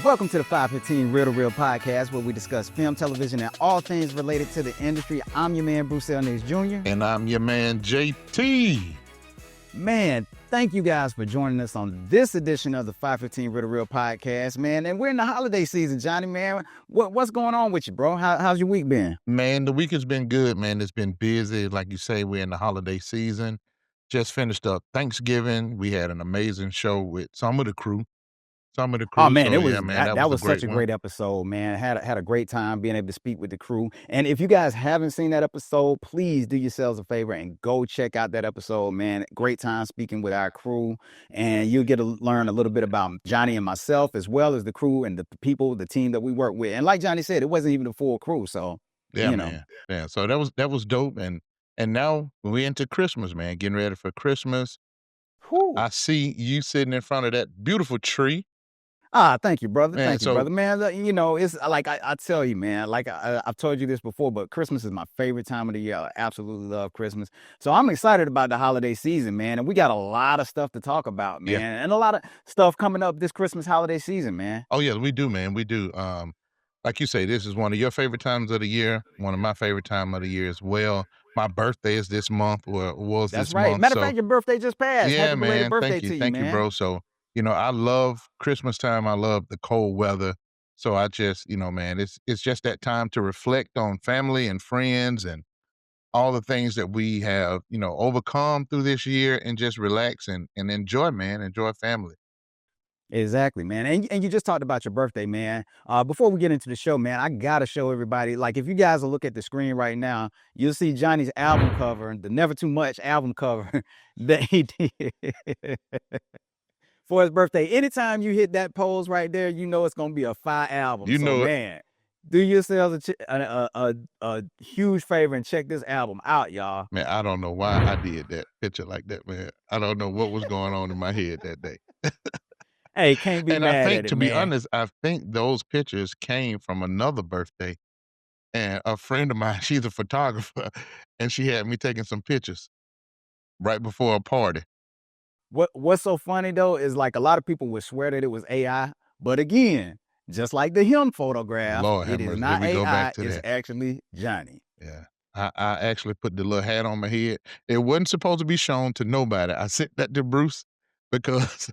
Welcome to the 515 Real podcast, where we discuss film, television, and all things related to the industry. I'm your man, Nix Jr. And I'm your man, JT. Man, thank you guys for joining us on this edition of the 515 Real podcast, man. And we're in the holiday season, Johnny, man. What's going on with you, bro? How's your week been? Man, the week has been good, man. It's been busy. Like you say, we're in the holiday season. Just finished up Thanksgiving. We had an amazing show with some of the crew. Oh man, So, it was yeah, man, that was a great such a one. great episode, man. Had a great time being able to speak with the crew. And if you guys haven't seen that episode, please do yourselves a favor and go check out that episode, man. Great time speaking with our crew, and you'll get to learn a little bit about Johnny and myself, as well as the crew and the people, the team that we work with. And like Johnny said, it wasn't even a full crew, so Yeah, you know. man. Yeah, so that was dope. And now we're into Christmas, man. Getting ready for Christmas. Whew. I see you sitting in front of that beautiful tree. Thank you, brother. Man, Thank you, brother. Man, you know, it's like I tell you, man, like I've told you this before, but Christmas is my favorite time of the year. I absolutely love Christmas. So I'm excited about the holiday season, man. And we got a lot of stuff to talk about, man. Yeah. And a lot of stuff coming up this Christmas holiday season, man. Oh, yeah, we do, man. We do. Like you say, this is one of your favorite times of the year, one of my favorite time of the year as well. My birthday is this month, or was That's this right. month. Matter of So, fact, your birthday just passed. yeah, Happy belated man. birthday to you, Thank you, man. bro. So, I love Christmas time. I love the cold weather. So I just, man, it's just that time to reflect on family and friends and all the things that we have, overcome through this year, and just relax and enjoy, man. Enjoy family. Exactly, man. And you just talked about your birthday, man. Before we get into the show, man, I gotta show everybody. Like, if you guys will look at the screen right now, you'll see Johnny's album cover, the Never Too Much album cover that he did for his birthday. Anytime you hit that pose right there, you know it's gonna be a fire album. You so, know it. man, do yourselves a huge favor and check this album out, y'all. Man, I don't know why I did that picture like that, man. I don't know what was going on in my head that day. Hey, can't be And mad I at think, it, to be man. honest, I think those pictures came from another birthday. And a friend of mine, she's a photographer, and she had me taking some pictures right before a party. What's so funny though is, like, a lot of people would swear that it was AI, but again, just like the him photograph, Lord have it is mercy. Here not we go AI, back to it's that. actually Johnny. Yeah. I actually put the little hat on my head. It wasn't supposed to be shown to nobody. I sent that to Bruce because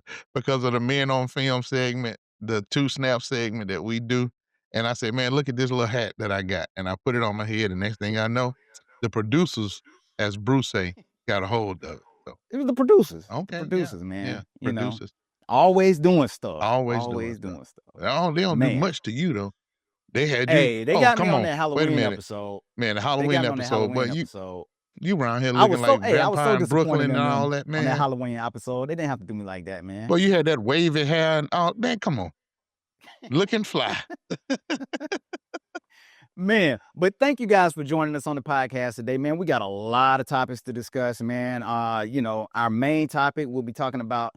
of the Men on Film segment, the 2 Snap segment that we do. And I said, man, look at this little hat that I got. And I put it on my head. And next thing I know, the producers, as Bruce say, got a hold of it. So, It was the producers. okay, The producers, yeah, man. You know, producers. always doing stuff. Always Always doing doing stuff. stuff. They don't do Man. much to you, though. They had you. Hey, they Oh, got me come on on. that Wait a Halloween minute. episode. Man, the They got Halloween me on that episode. Halloween But episode. you around here I was looking so like I was so Vampire in disappointed Brooklyn in and all them that, on that man. Halloween episode. They didn't have to do me like that, man. Well, you had that wavy hair and all. Man, come on. Looking fly. Man, but thank you guys for joining us on the podcast today, man. We got a lot of topics to discuss, man. Our main topic, we'll be talking about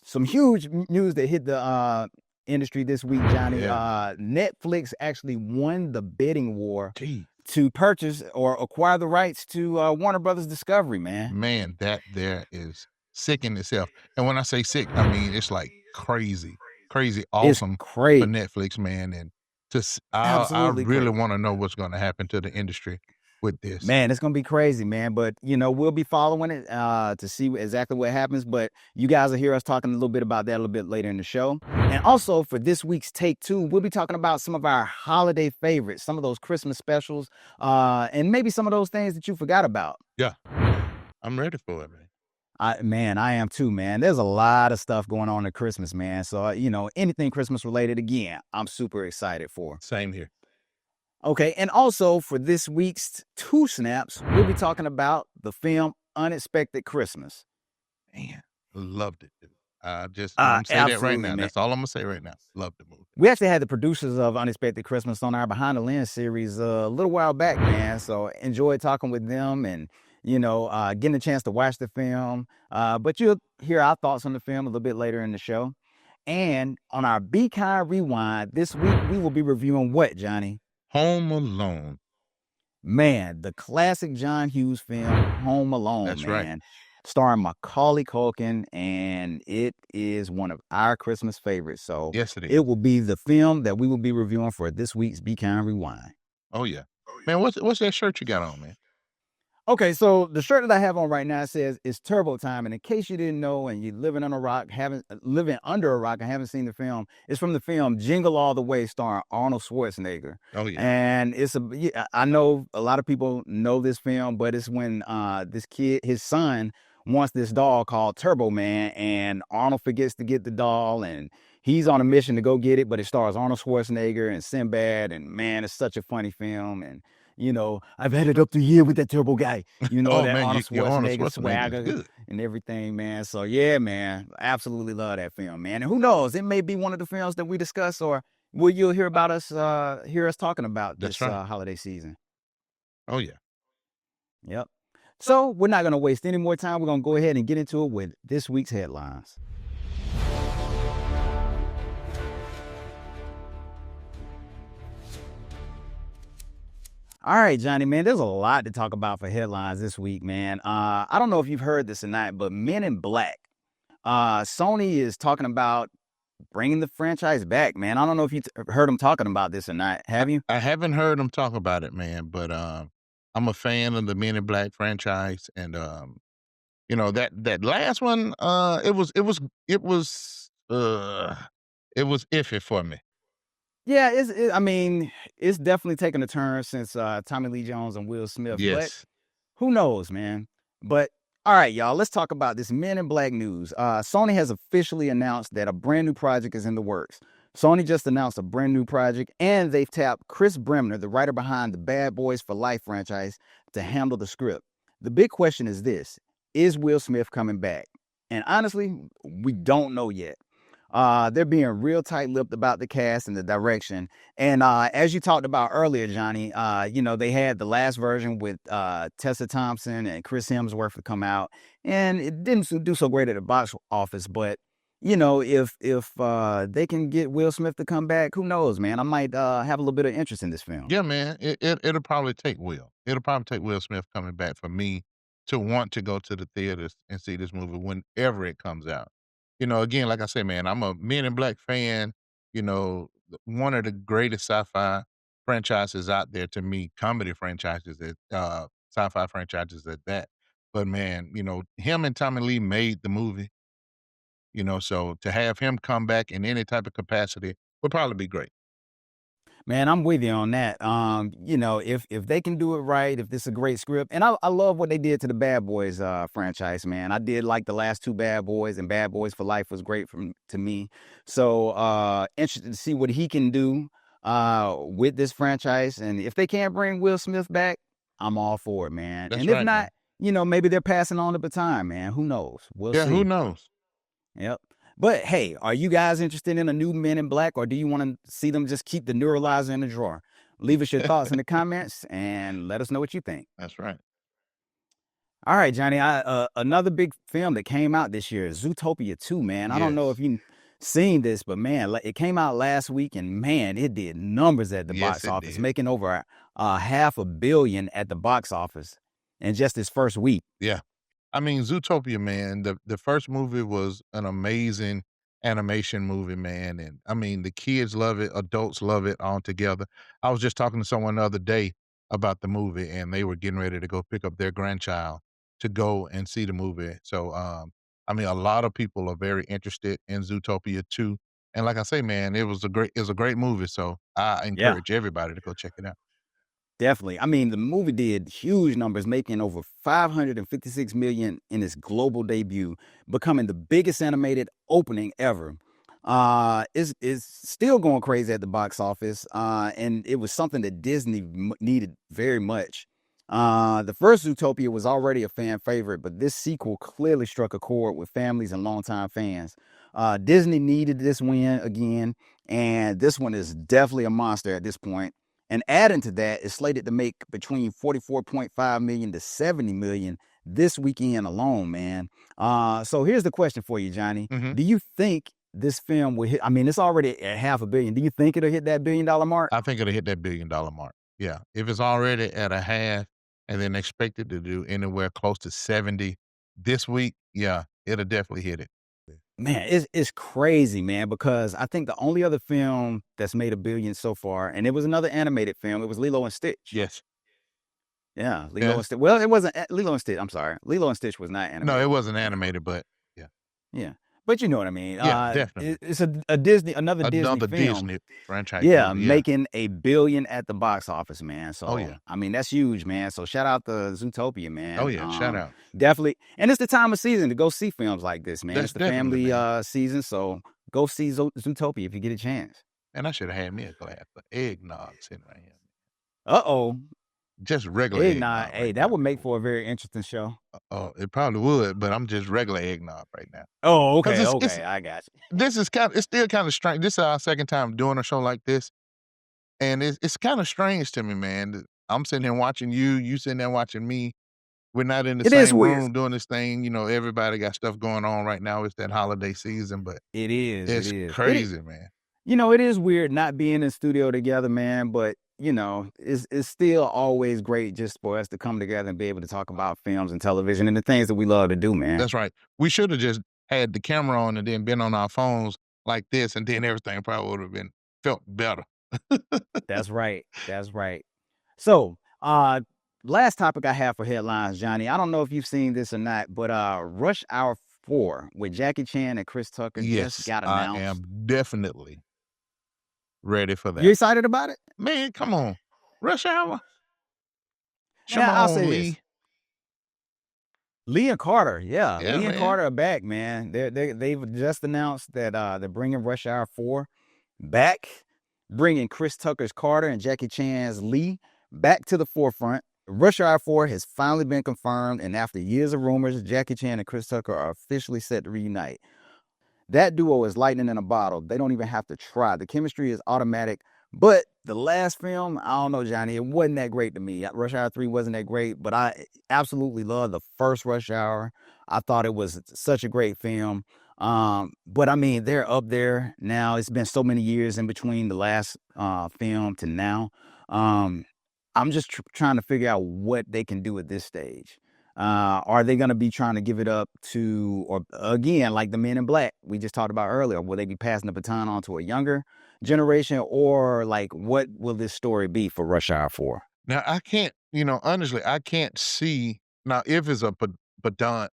some huge news that hit the industry this week, Johnny. Yeah. Netflix actually won the bidding war Gee. to purchase or acquire the rights to Warner Brothers Discovery, man. Man, that there is sick in itself. And when I say sick, I mean it's like crazy awesome It's crazy. for Netflix, man. And I Absolutely really crazy. want to know what's going to happen to the industry with this. Man, it's gonna be crazy, man. But we'll be following it to see exactly what happens. But you guys will hear us talking a little bit about that a little bit later in the show. And also for this week's Take Two, we'll be talking about some of our holiday favorites, some of those Christmas specials, and maybe some of those things that you forgot about. Yeah, I'm ready for it, man. I am too, man. There's a lot of stuff going on at Christmas, man. So anything Christmas related, again, I'm super excited for. Same here. Okay, and also for this week's 2 Snaps, we'll be talking about the film Unexpected Christmas. Man, loved it, dude. I'm gonna say that right now. Man. That's all I'm gonna say right now. Love the movie. We actually had the producers of Unexpected Christmas on our Behind the Lens series a little while back, man. So enjoyed talking with them and getting a chance to watch the film. But you'll hear our thoughts on the film a little bit later in the show. And on our Be Kind Rewind this week, we will be reviewing what, Johnny? Home Alone. Man, the classic John Hughes film, Home Alone. That's man. right. starring Macaulay Culkin, and it is one of our Christmas favorites. So Yes, it it is. will be the film that we will be reviewing for this week's Be Kind Rewind. Oh, yeah. Man, what's that shirt you got on, man? Okay, so the shirt that I have on right now says it's Turbo Time, and in case you didn't know, and you're living on a rock, haven't living under a rock, and haven't seen the film, it's from the film Jingle All the Way, starring Arnold Schwarzenegger. Oh, yeah. And I know a lot of people know this film, but it's when this kid, his son, wants this doll called Turbo Man, and Arnold forgets to get the doll, and he's on a mission to go get it, but it stars Arnold Schwarzenegger and Sinbad, and man, it's such a funny film. And I've had it up to here with that Turbo guy, Oh, that man, Arnold your Arnold Schwarzenegger Schwarzenegger is swagger good. and everything, man. So yeah, man, absolutely love that film, man. And who knows, it may be one of the films that we discuss, or you'll hear about us, hear us talking about That's this right. holiday season. Oh, yeah. Yep. So we're not gonna waste any more time. We're gonna go ahead and get into it with this week's headlines. All right, Johnny, man, there's a lot to talk about for headlines this week, man. I don't know if you've heard this or not, but Men in Black. Sony is talking about bringing the franchise back, man. I don't know if you heard them talking about this or not. Have you? I haven't heard them talk about it, man, but, I'm a fan of the Men in Black franchise, and, that last one, it was iffy for me. Yeah, I mean, it's definitely taken a turn since Tommy Lee Jones and Will Smith, but Yes. who knows, man? But all right, y'all, let's talk about this Men in Black news. Sony has officially announced that a brand new project is in the works. Sony just announced a brand new project, and they've tapped Chris Bremner, the writer behind the Bad Boys for Life franchise, to handle the script. The big question is this: is Will Smith coming back? And honestly, we don't know yet. They're being real tight-lipped about the cast and the direction. And as you talked about earlier, Johnny, they had the last version with Tessa Thompson and Chris Hemsworth to come out, and it didn't do so great at the box office. But if they can get Will Smith to come back, who knows, man? I might have a little bit of interest in this film. Yeah, man. It'll probably take Will. It'll probably take Will Smith coming back for me to want to go to the theaters and see this movie whenever it comes out. Again, like I say, man, I'm a Men in Black fan. One of the greatest sci-fi franchises out there to me, comedy franchises sci-fi franchises at that. But man, him and Tommy Lee made the movie. So to have him come back in any type of capacity would probably be great. Man, I'm with you on that. If they can do it right, if this is a great script, and I love what they did to the Bad Boys franchise, man. I did like the last two Bad Boys, and Bad Boys for Life was great to me. So interested to see what he can do with this franchise, and if they can't bring Will Smith back, I'm all for it, man. That's And if right, man. not, maybe they're passing on the baton, man. Who knows? We'll Yeah, who see. knows? Yep. But hey, are you guys interested in a new Men in Black, or do you want to see them just keep the neuralizer in the drawer? Leave us your thoughts in the comments and let us know what you think. That's right. All right, Johnny. Another big film that came out this year is Zootopia 2, man. I don't know if Yes. you seen this, but man, it came out last week, and man, it did numbers at the Yes, box it office, did. making over $500 million at the box office in just its first week. Yeah. I mean, Zootopia, man, the first movie was an amazing animation movie, man, and, I mean, the kids love it, adults love it all together. I was just talking to someone the other day about the movie, and they were getting ready to go pick up their grandchild to go and see the movie. So, I mean, a lot of people are very interested in Zootopia 2, and like I say, man, it was a great movie, so I Yeah. encourage everybody to go check it out. Definitely. I mean, the movie did huge numbers, making over 556 million in its global debut, becoming the biggest animated opening ever. It's still going crazy at the box office, and it was something that Disney needed very much. The first Zootopia was already a fan favorite, but this sequel clearly struck a chord with families and longtime fans. Disney needed this win again, and this one is definitely a monster at this point. And adding to that, it's slated to make between 44.5 million to 70 million this weekend alone, man. So here's the question for you, Johnny. Mhm. Do you think this film will hit? I mean, it's already at $500 million. Do you think it'll hit that $1 billion mark? I think it'll hit that $1 billion mark. Yeah. If it's already at a half and then expected to do anywhere close to $70 this week, yeah, it'll definitely hit it. Man, it's crazy, man, because I think the only other film that's made 1 billion so far, and it was another animated film, it was Lilo and Stitch. Yes. Yeah, Lilo and Yes. Stitch. Well, it wasn't Lilo and Stitch. I'm sorry, Lilo and Stitch was not No, it animated. wasn't Yeah, animated, but yeah. yeah, but you know what I mean. Yeah, definitely. It's a Disney, another Disney Another film. Disney franchise Yeah, movie, yeah. making 1 billion at the box office, man. Oh, So yeah. I mean, that's huge, man. So shout out to Zootopia, Oh, man. yeah, shout out. Definitely, and it's the time of season to go see films like this, man. That's It's the definitely, family man. season, so go see Zootopia if you get a chance. And I shoulda had me a glass of eggnog sitting right here. Uh-oh. Just regular Eggnog. eggnog Hey, right that now, would man. make for a very interesting show. Oh, it probably would, but I'm just regular eggnog right now. Oh, 'Cause okay, it's okay. I got you. this is it's still kinda strange. This is our second time doing a show like this, and it's kinda strange to me, man, that I'm sitting here watching you, you sitting there watching me. We're not in the It is same weird. room doing this thing, everybody got stuff going on right now. It's that holiday season, but It is, it it's is. crazy, man. It is weird not being in studio together, man, but, it's still always great just for us to come together and be able to talk about films and television and the things that we love to do, man. That's right. We shoulda just had the camera on and then been on our phones like this, and then everything probably would've been felt better. That's right. That's right. So, last topic I have for headlines, Johnny. I don't know if you've seen this or not, but Rush Hour 4 with Jackie Chan and Chris Tucker just Yes, got I announced. am definitely ready for You that. excited about it? Man, come on. Rush Hour? Man, Come I'll on, say this. Lee. Lee and Carter, yeah, Yeah, Lee and man. Carter are back, man. They've just announced that they're bringing Rush Hour 4 back, bringing Chris Tucker's Carter and Jackie Chan's Lee back to the forefront. Rush Hour 4 has finally been confirmed, and after years of rumors, Jackie Chan and Chris Tucker are officially set to reunite. That duo is lightning in a bottle. They don't even have to try. The chemistry is automatic. But the last film, I don't know, Johnny, it wasn't that great to me. Rush Hour 3 wasn't that great, but I absolutely love the first Rush Hour. I thought it was such a great film. But I mean, they're up there now. It's been so many years in between the last film to now. Um, I'm just trying to figure out what they can do at this stage. Are they going to be trying to give it up to, or again, like the Men in Black we just talked about earlier? Will they be passing the baton on to a younger generation, or like what will this story be for Rush Hour 4? Now I can't, honestly, I can't see now if it's a baton,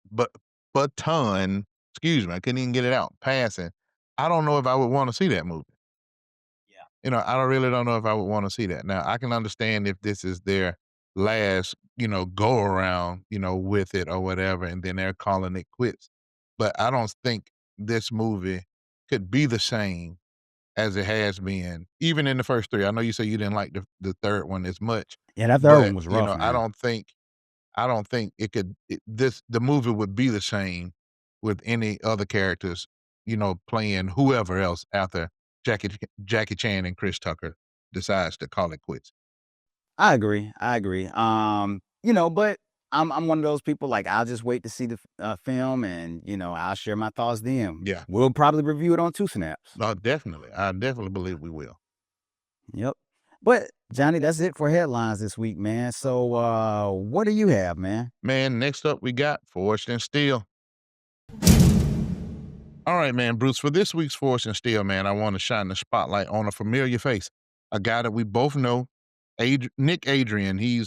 excuse me, I couldn't even get it out, passing. I don't know if I would wanna see that movie. Yeah. I really don't know if I would wanna see that. Now, I can understand if this is their last, go around, with it or whatever, and then they're calling it quits. But I don't think this movie could be the same as it has been, even in the first 3. I know you say you didn't like the 3rd one as much, Yeah, that third but, one was rough, I man. don't think it could the movie would be the same with any other characters, playing whoever else after Jackie Jackie Chan and Chris Tucker decides to call it quits. I agree. I agree. But I'm one of those people like I'll just wait to see the film, and I'll share my thoughts then. Yeah. We'll probably review it on Two Snaps. No, definitely. I definitely believe we will. Yep. But Johnny, that's it for headlines this week, man. So what do you have, man? Man, next up we got Forged in Steel. All right, man, Bruce, for this week's Force and Steel, man, I want to shine the spotlight on a familiar face, a guy that we both know, Nick Adrian. He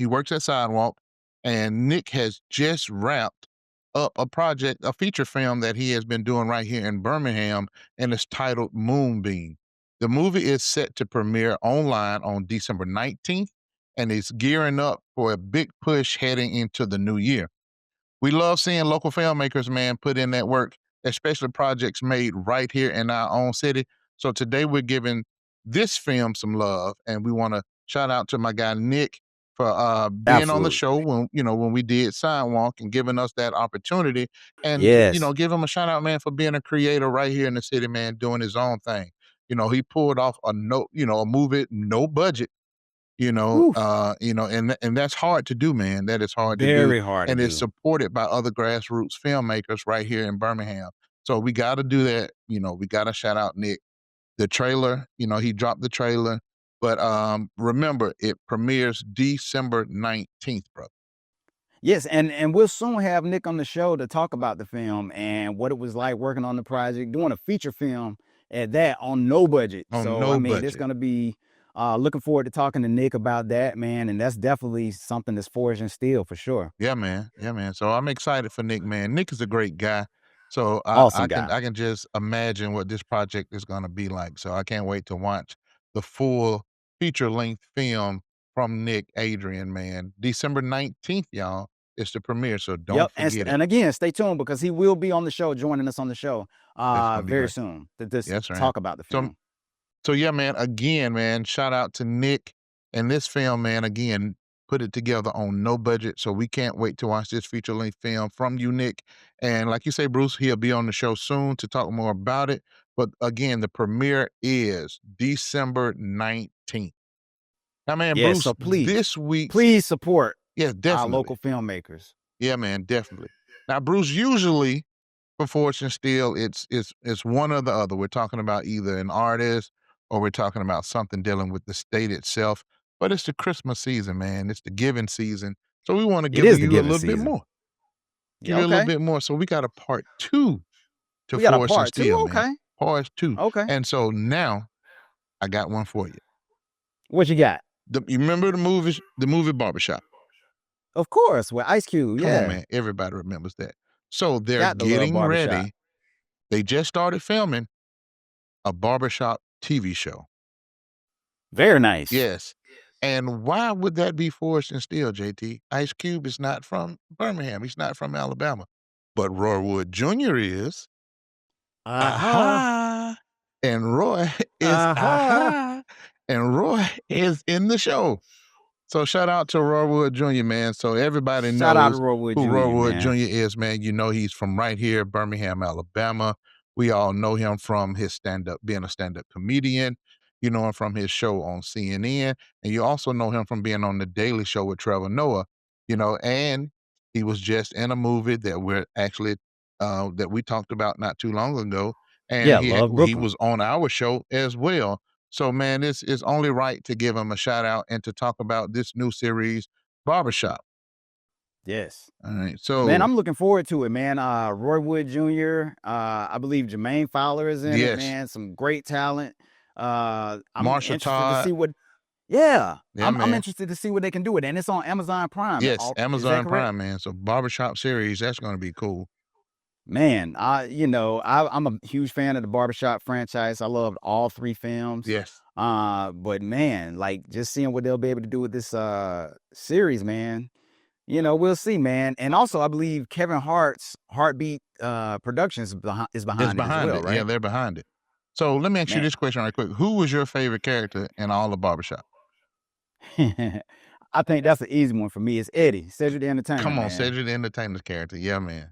works at Sidewalk, and Nick has just wrapped up a project, a feature film that he has been doing right here in Birmingham, and it's titled Moonbeam. The movie is set to premiere online on December 19th, and it's gearing up for a big push heading into the new year. We love seeing local filmmakers, man, put in that work, especially projects made right here in our own city. So today we're giving this film some love, and we want to shout out to my guy Nick for being on the Absolutely. show when we did Sidewalk and giving us that opportunity, and Yes. give him a shout out, man, for being a creator right here in the city, man, doing his own thing. He pulled off a movie no budget, Oof. and that's hard to do, man. That is hard to do, Very hard to and it's do. supported by other grassroots filmmakers right here in Birmingham. So we gotta do that, we gotta shout out Nick. The trailer, he dropped the trailer, but, remember, it premieres December 19th, brother. Yes, and we'll soon have Nick on the show to talk about the film and what it was like working on the project, doing a feature film at that on no budget. On So I no mean, it's budget. gonna be looking forward to talking to Nick about that, man. And that's definitely something that's forged in steel for sure. Yeah, man. Yeah, man. So I'm excited for Nick, man. Nick is a great guy. So I Awesome can guy. I can just imagine what this project is gonna be like. So I can't wait to watch the full feature-length film from Nick Adrian, man. December 19th, y'all, is the premiere, so Yep. don't forget it. And again, stay tuned because he will be on the show, joining us on the show That's gonna be very great. soon to just Yes, man. talk about the So film. So yeah, man, again, man, shout out to Nick and this film, man, again, put it together on no budget. So we can't wait to watch this feature length film from you, Nick. And like you say, Bruce, he'll be on the show soon to talk more about it. But again, the premiere is December 19th. Now, man, Yes, Bruce, so this week's, please support yeah, our definitely. local filmmakers. Yeah, man, definitely. Now, Bruce, usually for Fortune Steel, it's one or the other. We're talking about either an artist or we're talking about something dealing with the state itself. But it's the Christmas season, man. It's the giving season. So we want to It give is the you a giving little bit season. more. Give Yeah, you a little okay. bit more. So we got a part two to We got a Fortune part two. Steel, man. Okay. Part two. Okay. And so now I got one for you. What you got? You remember the movie Barbershop? Of course, with Ice Cube. Come on, Yeah. man. Everybody remembers that. So they're Got the love getting barbershop. ready. They just started filming a barbershop TV show. Very nice. Yes. And why would that be forced and still, JT? Ice Cube is not from Birmingham. He's not from Alabama. But Roy Wood Jr. is. Uh-huh. Aha. And Roy is Uh-huh. aha. And Roy is in the show. So shout out to Roy Wood Jr., man. So everybody Shout out to knows Roywood who Roy Jr., Wood man. Jr. is, man. You know he's from right here, Birmingham, Alabama. We all know him from his stand-up, being a stand-up comedian. You know him from his show on CNN. And you also know him from being on The Daily Show with Trevor Noah, and he was just in a movie that we're actually that we talked about not too long ago. And Yeah, he love he Brooklyn. was on our show as well. So, man, it's only right to give him a shout out and to talk about this new series, Barbershop. Yes. All right. Man, So, I'm looking forward to it, man. Roy Wood Jr. I believe Jermaine Fowler is in it, yes, man. Some great talent. I'm Marsha interested to Todd. see what. Yeah, Yeah, I'm man. interested to see what they can do with it, and it's on Amazon Prime. Yes, Is that Amazon correct? Prime, man. So, Barbershop series, that's going to be cool. Man, I'm a huge fan of the Barbershop franchise. I loved all three films. Yes. But man, like just seeing what they'll be able to do with this series, man. We'll see, man. And also I believe Kevin Hart's Heartbeat Productions is It's behind it as behind well, it. Yeah, right? they're behind it. So, let me ask you Man. this question right quick. Who was your favorite character in all of Barbershop? I think that's the easy one for me. It's Eddie, Cedric the Entertainer, Come on, man. Cedric the Entertainer's character. Yeah, man.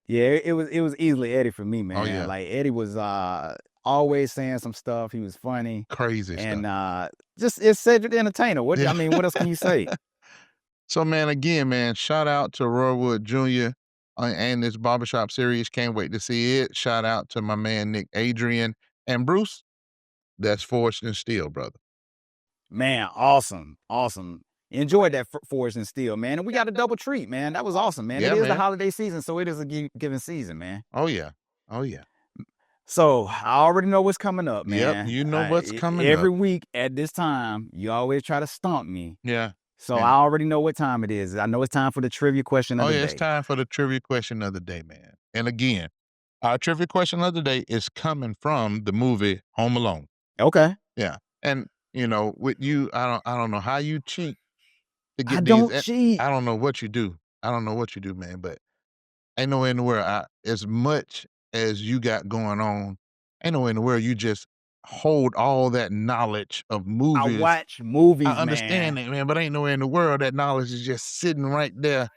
Yeah, it was easily Eddie for me, Oh, man. yeah. Like Eddie was always saying some stuff. He was funny. Crazy stuff. And just it's Cedric the Entertainer. Yeah. What else can you say? So, man, again, man, shout out to Roy Wood Jr. And this barbershop series. Can't wait to see it. Shout out to my man Nick Adrian and Bruce. That's Forged in Steel, brother. Man, awesome. Awesome. Enjoyed that Forest and Steel, man. And we got a double treat, man. That was awesome, man. It Yeah, is the man. holiday season, so it is a given season, man. Oh yeah. Oh yeah. So I already know what's coming up, Yep. man. You know what's coming Every up. week at this time, you always try to stump me. Yeah. So And I already know what time it is. I know it's time for the trivia question of oh the yeah, it's day. time for the trivia question of the day, man. And again, our trivia question of the day is coming from the movie Home Alone. Okay. Yeah. And with you, I don't know how you cheat to I get these. don't cheat. I don't know what you do. I don't know what you do, man, but ain't no way in the world. As much as you got going on, ain't no way in the world you just hold all that knowledge of I movies. watch I movies, understand man. that, man, but ain't no way in the world that knowledge is just sitting right there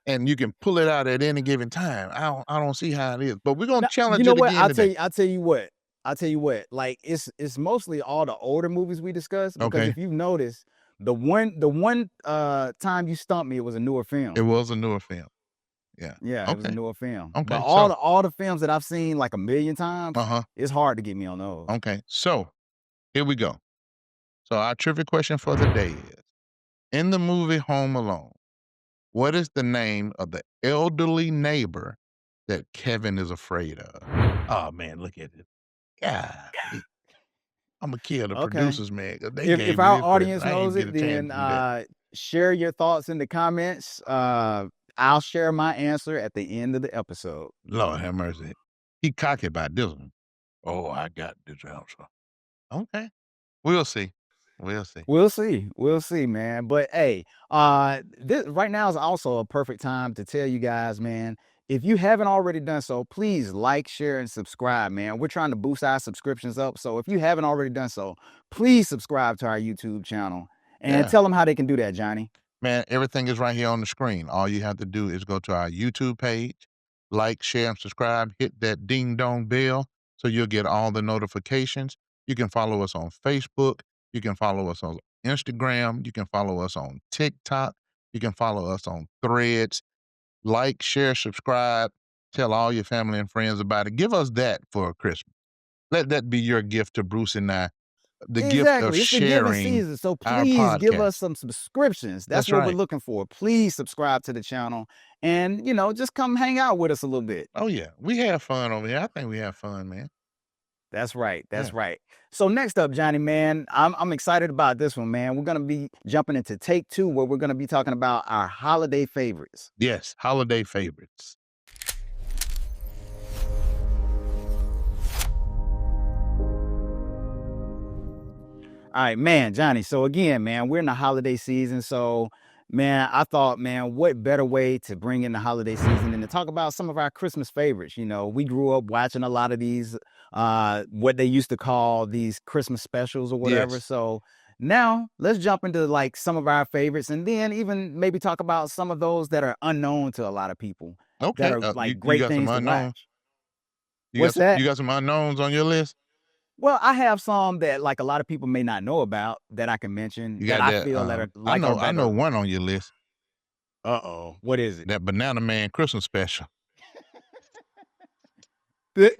and you can pull it out at any given time. I don't see how it is. But we're gonna No, you challenge know it what? again today. I'll tell you what. I'll tell you what. Like it's mostly all the older movies we discuss because Okay. if you've noticed, the one time you stumped me, it was a newer It film. was a newer film. Yeah. Yeah, it was a Okay. newer film. But Okay. all So the films that I've seen like a million times, uh-huh. it's hard to get me on those. Okay. So here we go. So our trivia question for the day is in the movie Home Alone, What is the name of the elderly neighbor that Kevin is afraid of? Oh, man, look at it. Golly. Imma kill the Okay. producers, man, 'cause they If gave me our this question. audience I ain't knows get it, a chance then to do that. share your thoughts in the comments. I'll share my answer at the end of the episode. Lord have mercy. He cocky about this one. "Oh, I got this answer." Okay. We'll see. We'll see. We'll see. We'll see, man. But hey, this right now is also a perfect time to tell you guys, man, if you haven't already done so, please like, share, and subscribe, man. We're trying to boost our subscriptions up. So if you haven't already done so, please subscribe to our YouTube channel and Yeah. tell them how they can do that, Johnny. Man, everything is right here on the screen. All you have to do is go to our YouTube page, like, share, and subscribe, hit that ding dong bell so you'll get all the notifications. You can follow us on Facebook. You can follow us on Instagram. You can follow us on TikTok. You can follow us on Threads. Like, share, subscribe, tell all your family and friends about it. Give us that for Christmas. Let that be your gift to Bruce and I, the gift of Exactly. It's the giving sharing season. So our please give podcast. us some subscriptions. That's That's what we're right. looking for. Please subscribe to the channel and, just come hang out with us a little bit. Oh, yeah. We have fun over here. I think we have fun, man. That's right. Yeah. That's right. So next up, Johnny, man, I'm excited about this one, man. We're gonna be jumping into take 2, where we're gonna be talking about our holiday favorites. Yes, holiday favorites. All right, man, Johnny. So again, man, we're in the holiday season. So, man, I thought, man, what better way to bring in the holiday season than to talk about some of our Christmas favorites? We grew up watching a lot of these, what they used to call these Christmas specials or whatever. Yes. So now let's jump into like some of our favorites, and then even maybe talk about some of those that are unknown to a lot of people that Okay. are You like you great got some things to unknowns? watch. What's You that? got some unknowns on your list? Well, I have some that like a lot of people may not know about that I can mention You that got I that, feel that are I like are know I know better. one on your list, Uh-oh. What is it? that Banana Man Christmas special. The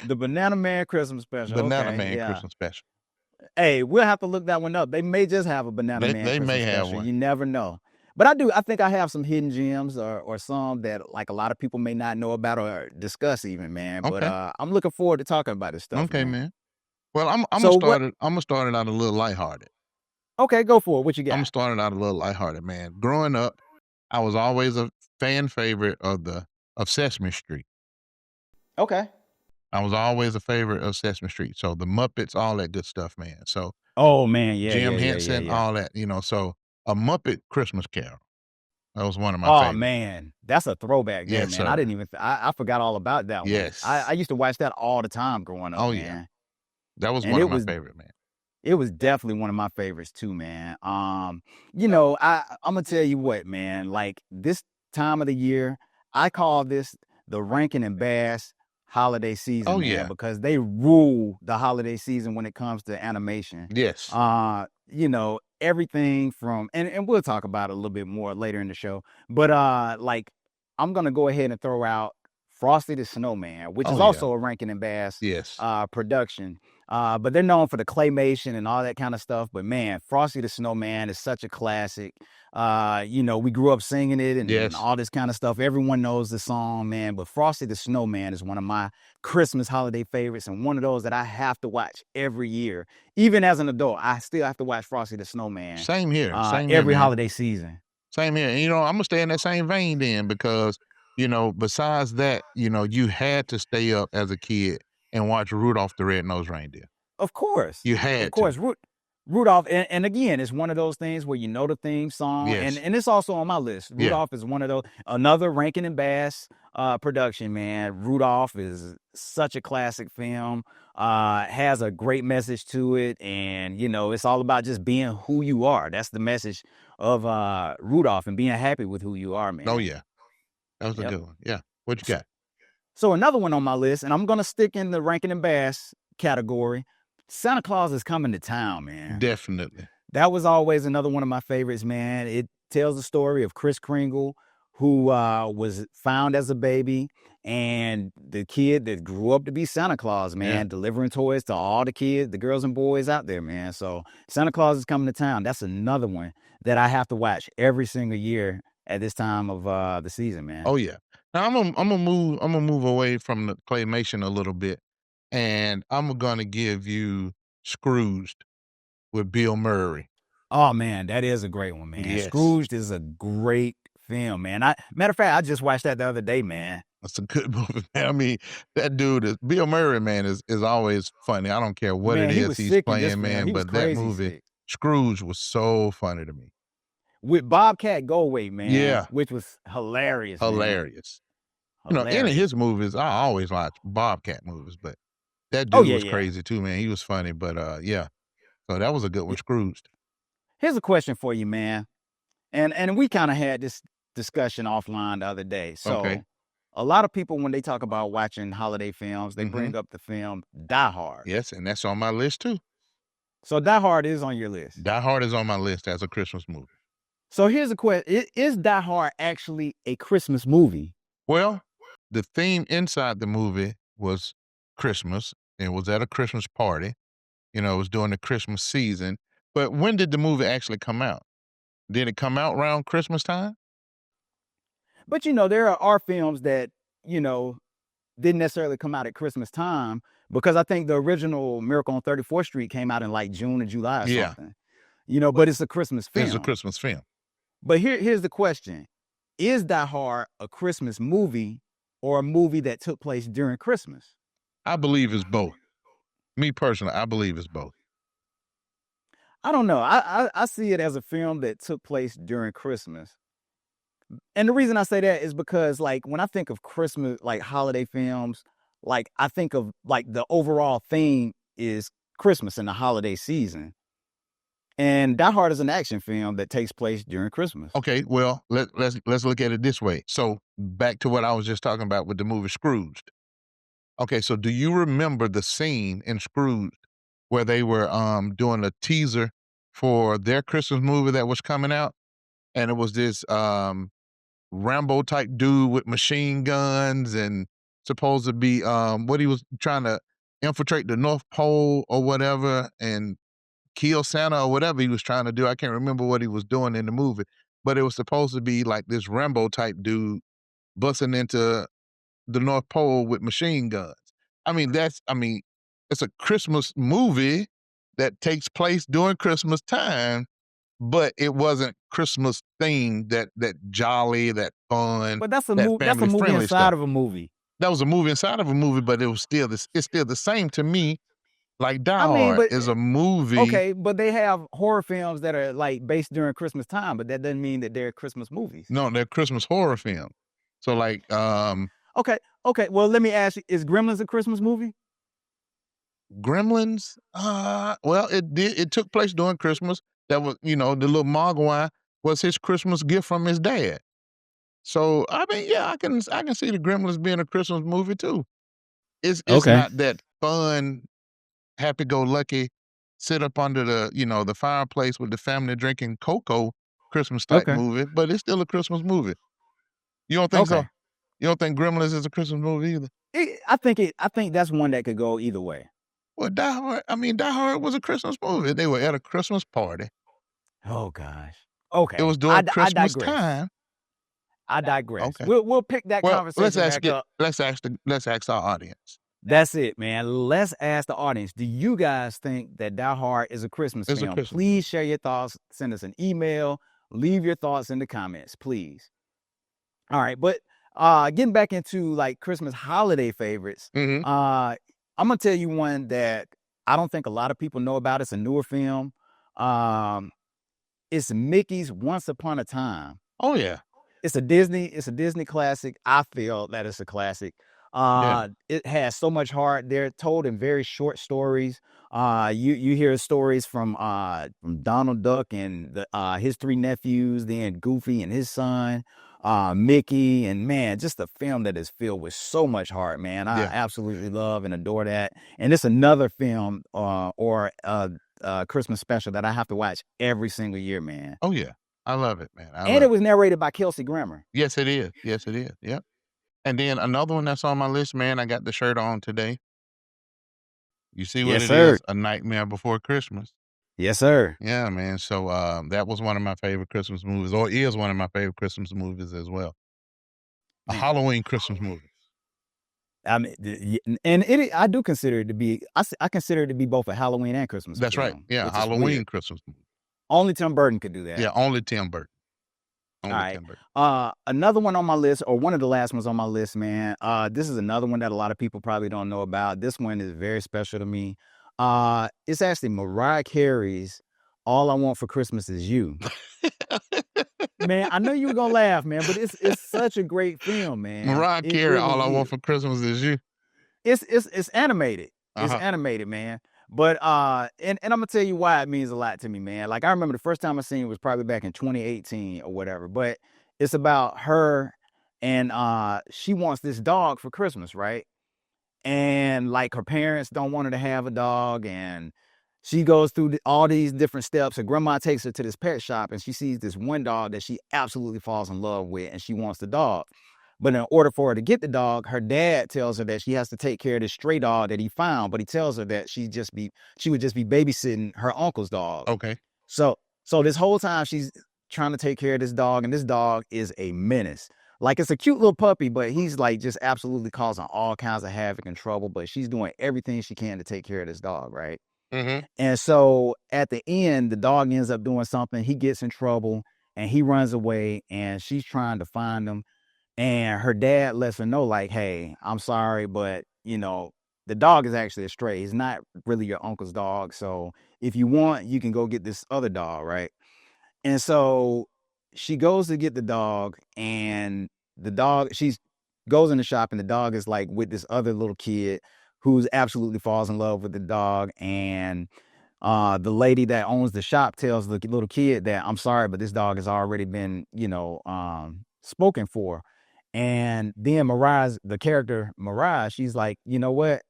the Banana Man Christmas special. Banana Okay, Man yeah. Christmas special. Hey, we'll have to look that one up. They may just have a Banana Man They may Christmas have special. one. You never know. But I think I have some hidden gems or some that like a lot of people may not know about or discuss even, man. But Okay. I'm looking forward to talking about this stuff, Okay, man. man. Well, So what Imma start it out a little lighthearted. okay, go for it. What you Imma got? start it out a little lighthearted, man. Growing up, I was always a fan favorite of Sesame Street. Okay. I was always a favorite of Sesame Street. So the Muppets, all that good stuff, man. So Oh man, yeah, Jim yeah, yeah, yeah, Henson, yeah. all that, so A Muppet Christmas Carol, that was one of my Oh favorites. man, that's a throwback there, Yes, man. I sir. didn't even I forgot all about that one. I Yes. used to watch that all the time growing up, Oh, yeah. man. That was And one of my favorite, man. it was definitely one of my favorites too, man. I'm gonna tell you what, man. Like this time of the year, I call this the Rankin and Bass holiday season, Oh, man, yeah. because they rule the holiday season when it comes to animation. Yes. Everything from and we'll talk about it a little bit more later in the show. But like I'm gonna go ahead and throw out Frosty the Snowman, which is Oh, yeah. also a Rankin and Bass Yes. production. But they're known for the claymation and all that kind of stuff. But man, Frosty the Snowman is such a classic. We grew up singing it and Yes. all this kind of stuff. Everyone knows the song, man. But Frosty the Snowman is one of my Christmas holiday favorites and one of those that I have to watch every year. Even as an adult, I still have to watch Frosty the Snowman Same here. Same here, every man. holiday season. Same here. And, Imma stay in that same vein then because, besides that, you had to stay up as a kid and watch Rudolph the Red-Nosed Reindeer. Of course. You Of had to. course. Rudolph, and again, it's one of those things where you know the theme song, and, Yes. and it's also on my list. Yeah. Rudolph is one of those, another Rankin and Bass production, man. Rudolph is such a classic film, has a great message to it, and, it's all about just being who you are. That's the message of Rudolph and being happy with who you are, man. Oh, yeah. That was a Yep. good one. Yeah. What you got? So another one on my list, and I'm going to stick in the Rankin and Bass category, Santa Claus is Coming to Town, man. Definitely. That was always another one of my favorites, man. It tells the story of Kris Kringle, who was found as a baby, and the kid that grew up to be Santa Claus, Yeah. man, delivering toys to all the kids, the girls and boys out there, man. So Santa Claus is coming to town. That's another one that I have to watch every single year at this time of the season, man. Oh yeah. Now I'm gonna move away from the claymation a little bit, and I'm gonna give you Scrooged with Bill Murray. Oh man, that is a great one, man. Yes. Scrooged is a great film, man. Matter of fact, I just watched that the other day, man. That's a good movie, man. I mean, that dude is Bill Murray, man, is always funny. I don't care what it Man, he is was he's sick in this playing, film. man, He was but that crazy movie, sick. Scrooge, was so funny to me. With Bobcat Goldthwait, man, Yeah, which was hilarious, man. hilarious. You know, any of Hilarious. his movies, I always watch Bobcat movies, but that Oh dude yeah, was yeah. crazy too, man. He was funny, but yeah. So that was a good one, Y- Scrooged. Here's a question for you, man. And we kind of had this discussion offline the other day. Okay. So a lot of people, when they talk about watching holiday films, they Mm-hmm. bring up the film Die Hard. Yes, and that's on my list too. So Die Hard is on your list. Die Hard is on my list as a Christmas movie. So here's a question: Is Die Hard actually a Christmas movie? Well, the theme inside the movie was Christmas. It was at a Christmas party. You know, it was during the Christmas season. But when did the movie actually come out? Did it come out around Christmas time? But there are films that you know didn't necessarily come out at Christmas time, because I think the original Miracle on 34th Street came out in like June or July or Yeah, something. But it's a Christmas it's a film. Christmas film. But here's the question: Is Die Hard a Christmas movie or a movie that took place during Christmas? I believe it's both. Me personally, I believe it's both. I don't know. I see it as a film that took place during Christmas. And the reason I say that is because, like, when I think of Christmas, like holiday films, like I think of like the overall theme is Christmas and the holiday season. And Die Hard is an action film that takes place during Christmas. Okay, well, let's look at it this way. So back to what I was just talking about with the movie Scrooged. Okay, so do you remember the scene in Scrooged where they were doing a teaser for their Christmas movie that was coming out? And it was this Rambo type dude with machine guns and supposed to be what he was trying to infiltrate the North Pole or whatever and kill Santa or whatever he was trying to do. I can't remember what he was doing in the movie, but it was supposed to be like this Rambo type dude busting into the North Pole with machine guns. I mean, it's a Christmas movie that takes place during Christmas time, but it wasn't Christmas themed, that jolly, that fun, But that's a that movie. That's a family movie friendly inside stuff. of a movie. That was a movie inside of a movie, but it was still this. It's still the same to me. Like Die I mean, Hard but is a movie. okay, but they have horror films that are like based during Christmas time, but that doesn't mean that they're Christmas movies. No, they're Christmas horror film. So like Okay, okay. Well, let me ask you: Is Gremlins a Christmas movie? Gremlins. Well, it took place during Christmas. That was the little Mogwai was his Christmas gift from his dad. So I mean, yeah, I can see the Gremlins being a Christmas movie too. It's Okay, not that fun, happy go lucky, sit up under the fireplace with the family drinking cocoa Christmas type okay, movie, but it's still a Christmas movie. You don't think so? okay. You don't think Gremlins is a Christmas movie either? I think that's one that could go either way. Well, Die Hard was a Christmas movie. They were at a Christmas party. Oh gosh. It Okay, was during I Christmas digress. time. I digress. Okay. We'll pick that Well, conversation back up. let's ask our audience. That's it, man. Let's ask the audience: Do you guys think that Die Hard is a Christmas It's a film? Christmas Please movie. share your thoughts. Send us an email. Leave your thoughts in the comments, please. All right, but getting back into like Christmas holiday favorites, Mhm. I'm gonna tell you one that I don't think a lot of people know about. It's a newer film. Um, it's Mickey's Once Upon a Time. Oh, yeah. It's a Disney classic. I feel that it's a classic. Yeah. It has so much heart. They're told in very short stories. You hear stories from Donald Duck and his three nephews, then Goofy and his son, Mickey, and man, just a film that is filled with so much heart, man. I Yeah. absolutely love and adore that. And it's another film or Christmas special that I have to watch every single year, man. Oh, yeah. I love it, man. I And love it it. was narrated by Kelsey Grammer. Yes, it is. Yes, it is. Yep. And then another one that's on my list, man, I got the shirt on today. You see what Yes, it sir. is? A Nightmare Before Christmas. Yes, sir. Yeah, man. So that was one of my favorite Christmas movies, or is one of my favorite Christmas movies as well. A Man, Halloween Christmas movie. I mean, and I do consider it to be. I consider it to be both a Halloween and Christmas That's right. film, Yeah, which is weird. Halloween Christmas movie. Only Tim Burton could do that. Yeah, only Tim Burton. All Only right. Tim Burton. Another one on my list, or one of the last ones on my list, man. This is another one that a lot of people probably don't know about. This one is very special to me. It's actually Mariah Carey's "All I Want for Christmas Is You." Man, I know you were gonna laugh, man, but it's such a great film, man. Mariah It Carey, All I really Want is. for Christmas Is You. It's animated. It's Uh-huh. animated, man. But and I'm gonna tell you why it means a lot to me, man. Like I remember the first time I seen it was probably back in 2018 or whatever. But it's about her and she wants this dog for Christmas, right? And like her parents don't want her to have a dog, and she goes through all these different steps. Her grandma takes her to this pet shop, and she sees this one dog that she absolutely falls in love with, and she wants the dog. But in order for her to get the dog, her dad tells her that she has to take care of this stray dog that he found. But he tells her that she would just be babysitting her uncle's dog. Okay. So so this whole time she's trying to take care of this dog, and this dog is a menace. Like it's a cute little puppy, but he's like just absolutely causing all kinds of havoc and trouble. But she's doing everything she can to take care of this dog, right? Mm-hmm. And so at the end, the dog ends up doing something. He gets in trouble and he runs away, and she's trying to find him. And her dad lets her know, like, hey, I'm sorry, but the dog is actually a stray. He's not really your uncle's dog. So if you want, you can go get this other dog, right? And so she goes to get the dog, and she goes in the shop, and the dog is like with this other little kid who's absolutely falls in love with the dog. And the lady that owns the shop tells the little kid that, I'm sorry, but this dog has already been, spoken for. And then the character Mariah, she's like, you know what?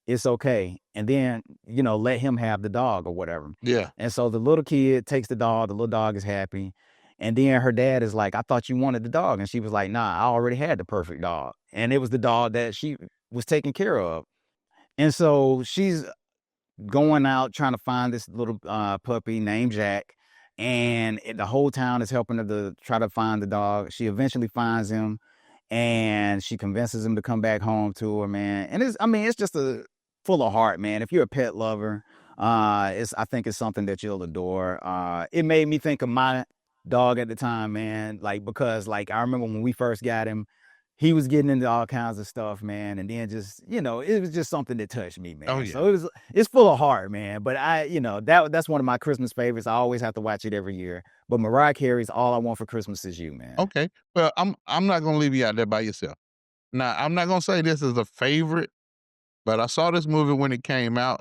It's okay. And then, let him have the dog or whatever. Yeah. And so the little kid takes the dog, the little dog is happy. And then her dad is like, I thought you wanted the dog. And she was like, nah, I already had the perfect dog. And it was the dog that she was taking care of. And so she's going out trying to find this little puppy named Jack. And the whole town is helping her to try to find the dog. She eventually finds him, and she convinces him to come back home to her, man. And it's just a full of heart, man. If you're a pet lover, I think it's something that you'll adore. It made me think of my dog at the time, man. Like, because like I remember when we first got him, he was getting into all kinds of stuff, man. And then just, it was just something that touched me, Oh man. yeah. So it's full of heart, man. But that's one of my Christmas favorites. I always have to watch it every year. But Mariah Carey's "All I Want for Christmas Is You," man. Okay. Well, I'm not gonna leave you out there by yourself. Now, I'm not gonna say this is a favorite, but I saw this movie when it came out.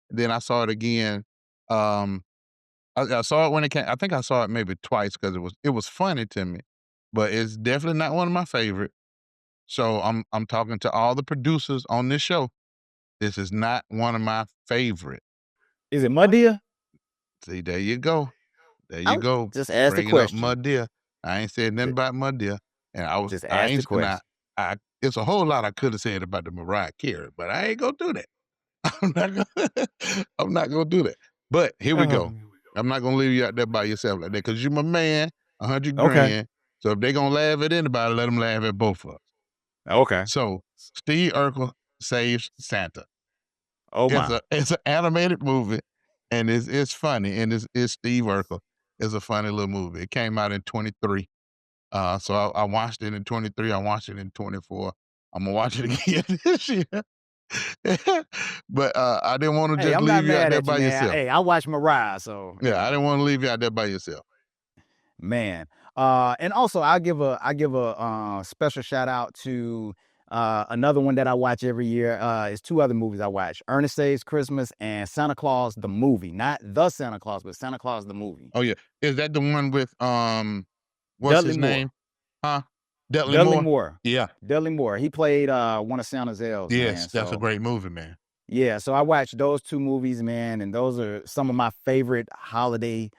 Then I saw it again. I saw it when it came. I think I saw it maybe twice because it was funny to me, but it's definitely not one of my favorite. So I'm talking to all the producers on this show. This is not one of my favorite. Is it Madea? See, there you go. There I you go. just asked the Bringing up question. Mud Deer. I ain't said nothing Ju- about Mud Deer. And Just I ask the ain't, and question. it's a whole lot I could have said about the Mariah Carey, but I ain't gonna do that. I'm not gonna, I'm not gonna do that. But here we go. I'm not gonna leave you out there by yourself like that because you're my man, 100 Okay. grand. So if they gonna laugh at anybody, let them laugh at both of us. Okay. So Steve Urkel saves Santa. Oh my. It's an animated movie, and it's funny, and it's Steve Urkel. It's a funny little movie. It came out in 23. So I watched it in 23. I watched it in 24. I'm gonna watch it again this year. But I didn't want to Hey, just I'm not leave you out mad there at you, by man. yourself. Hey, I watch Mariah, so Yeah, I didn't want to leave you out there by yourself. man. And also I give a special shout out to another one that I watch every year. It's two other movies I watch: Ernest Saves Christmas and Santa Claus the movie. Not the Santa Claus, but Santa Claus the movie. Oh yeah, is that the one with what's Dudley his Moore. name? Huh? Dudley Dudley Moore. Moore. Yeah. Dudley Moore. He played one of Santa's elves, man. Yes, that's a So great movie, man. yeah, so I watched those two movies, man, and those are some of my favorite holiday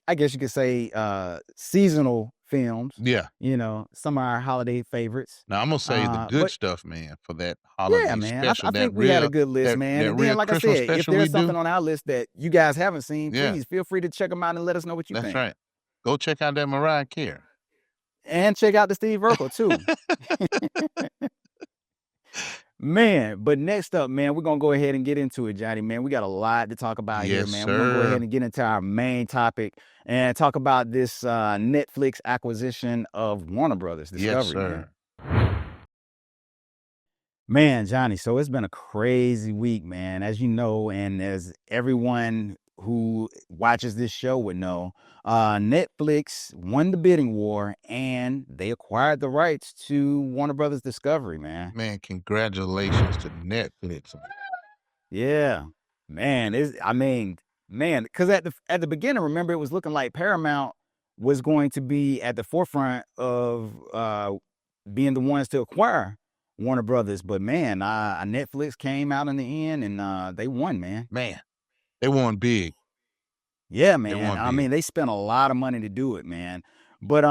I guess you could say, seasonal films, Yeah. some of our holiday favorites. Now I'm gonna say the good But stuff, man, for that yeah, holiday man, special, I think we had a good list, man. that And then, real like I Christmas said, if special we there's do. something on our list that you guys haven't seen, Yeah, please feel free to check them out and let us know what you that's think. right. Go check out that Mariah Carey. And check out the Steve Urkel too. Man, but next up, man, we're gonna go ahead and get into it, Johnny. Man, we got a lot to talk about here, Yes, man. We're gonna go ahead sir. and get into our main topic and talk about this Netflix acquisition of Warner Brothers Yes, Discovery, man. sir. Man, Johnny, so it's been a crazy week, man. As you know, and as everyone who watches this show would know, Netflix won the bidding war and they acquired the rights to Warner Brothers Discovery, man. Man, congratulations to Netflix. Yeah, man. Man, because at the beginning, remember it was looking like Paramount was going to be at the forefront of being the ones to acquire Warner Brothers, but man, Netflix came out in the end and they won, man. Man, they won big. Yeah, They man. won I big. mean, they spent a lot of money to do it, man. But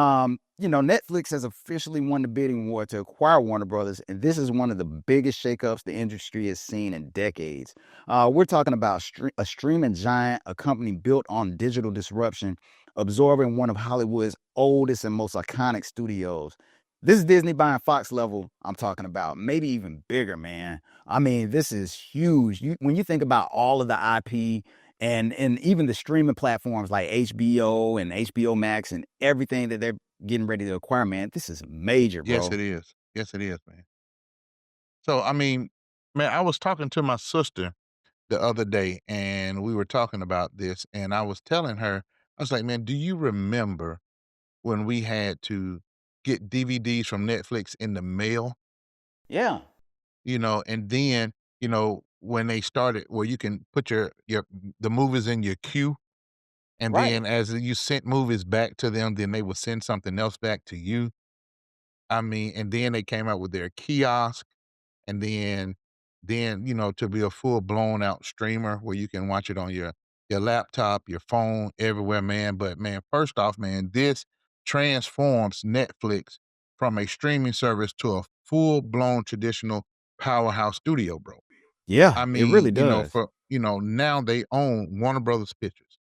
Netflix has officially won the bidding war to acquire Warner Brothers, and this is one of the biggest shakeups the industry has seen in decades. We're talking about a streaming giant, a company built on digital disruption, absorbing one of Hollywood's oldest and most iconic studios. This is Disney buying Fox level. I'm talking about maybe even bigger, man. I mean, this is huge. When you think about all of the IP and even the streaming platforms like HBO and HBO Max and everything that they're getting ready to acquire, man, this is major, Yes, bro. it is. Yes, it is, man. So, I mean, man, I was talking to my sister the other day and we were talking about this and I was telling her, I was like, "Man, do you remember when we had to get DVDs from Netflix in the mail?" Yeah, And then, when they started where you can put your the movies in your queue, and right. then as you sent movies back to them, then they would send something else back to you. I mean, and then they came out with their kiosk, and then to be a full blown out streamer where you can watch it on your laptop, your phone, everywhere, man. But man, first off, man, this transforms Netflix from a streaming service to a full blown traditional powerhouse studio, bro. Yeah, I it really mean, does. now they own Warner Brothers Pictures,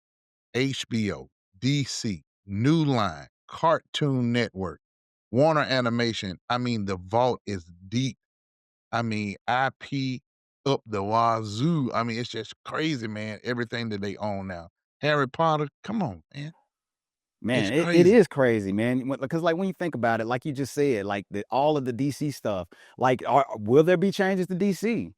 HBO, DC, New Line, Cartoon Network, Warner Animation. I mean, the vault is deep. I mean, IP up the wazoo. I mean, it's just crazy, man. Everything that they own now. Harry Potter, come on, man. It's Man, it crazy. is crazy, man. Because like when you think about it, like you just said, like all of the DC stuff, like will there be changes to DC?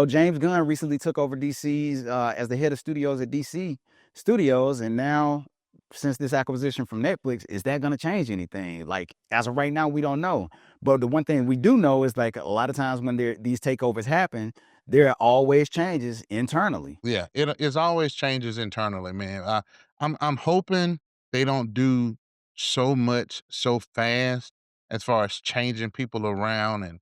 James Gunn recently took over DC's as the head of studios at DC Studios, and now since this acquisition from Netflix, is that going to change anything? Like as of right now, we don't know. But the one thing we do know is like a lot of times when these takeovers happen, there are always changes internally. Yeah, it's always changes internally, man. I'm hoping they don't do so much so fast as far as changing people around and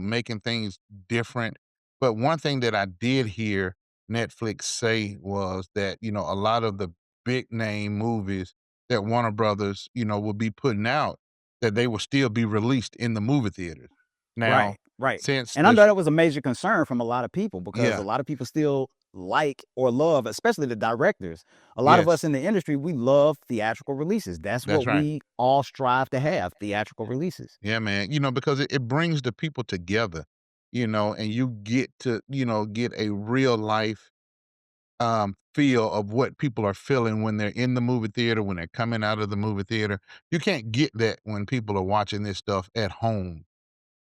making things different. But one thing that I did hear Netflix say was that a lot of the big name movies that Warner Brothers will be putting out, that they will still be released in the movie theaters. Now, Right, right. since And I know that was a major concern from a lot of people because a yeah, lot of people still like or love, especially the directors. A lot of us yes, in the industry, we love theatrical releases. That's that's what right. we all strive to have, theatrical releases. Yeah, man. Because it brings the people together, and you get to, get a real life feel of what people are feeling when they're in the movie theater, when they're coming out of the movie theater. You can't get that when people are watching this stuff at home,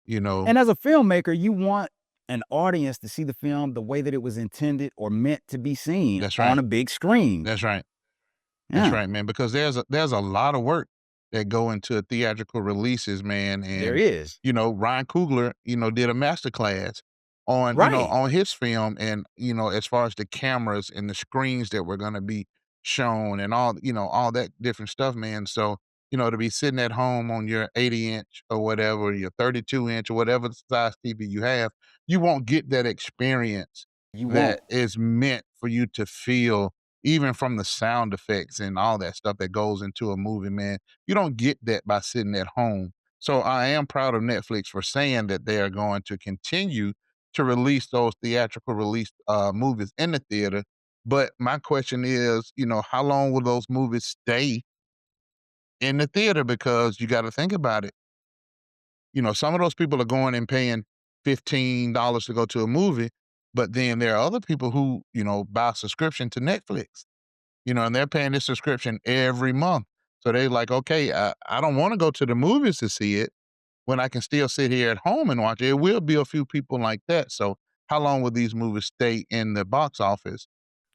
you know. And as a filmmaker, you want an audience to see the film the way that it was intended or meant to be seen That's on right. a big screen. That's right. That's Yeah, right, man, because there's a lot of work that go into theatrical releases, man, there and, is. Ryan Coogler, did a master class on, Right. on his film and, as far as the cameras and the screens that were gonna be shown and all that different stuff, man, so, to be sitting at home on your 80-inch or whatever, your 32-inch or whatever size TV you have, you won't get that experience You that won't. is meant for you to feel even from the sound effects and all that stuff that goes into a movie, man. You don't get that by sitting at home. So I am proud of Netflix for saying that they are going to continue to release those theatrical release movies in the theater. But my question is, how long will those movies stay in the theater? Because you got to think about it. Some of those people are going and paying $15 to go to a movie, but then there are other people who, buy a subscription to Netflix, and they're paying this subscription every month. So they're like, okay, I don't want to go to the movies to see it when I can still sit here at home and watch it. It will be a few people like that. So how long will these movies stay in the box office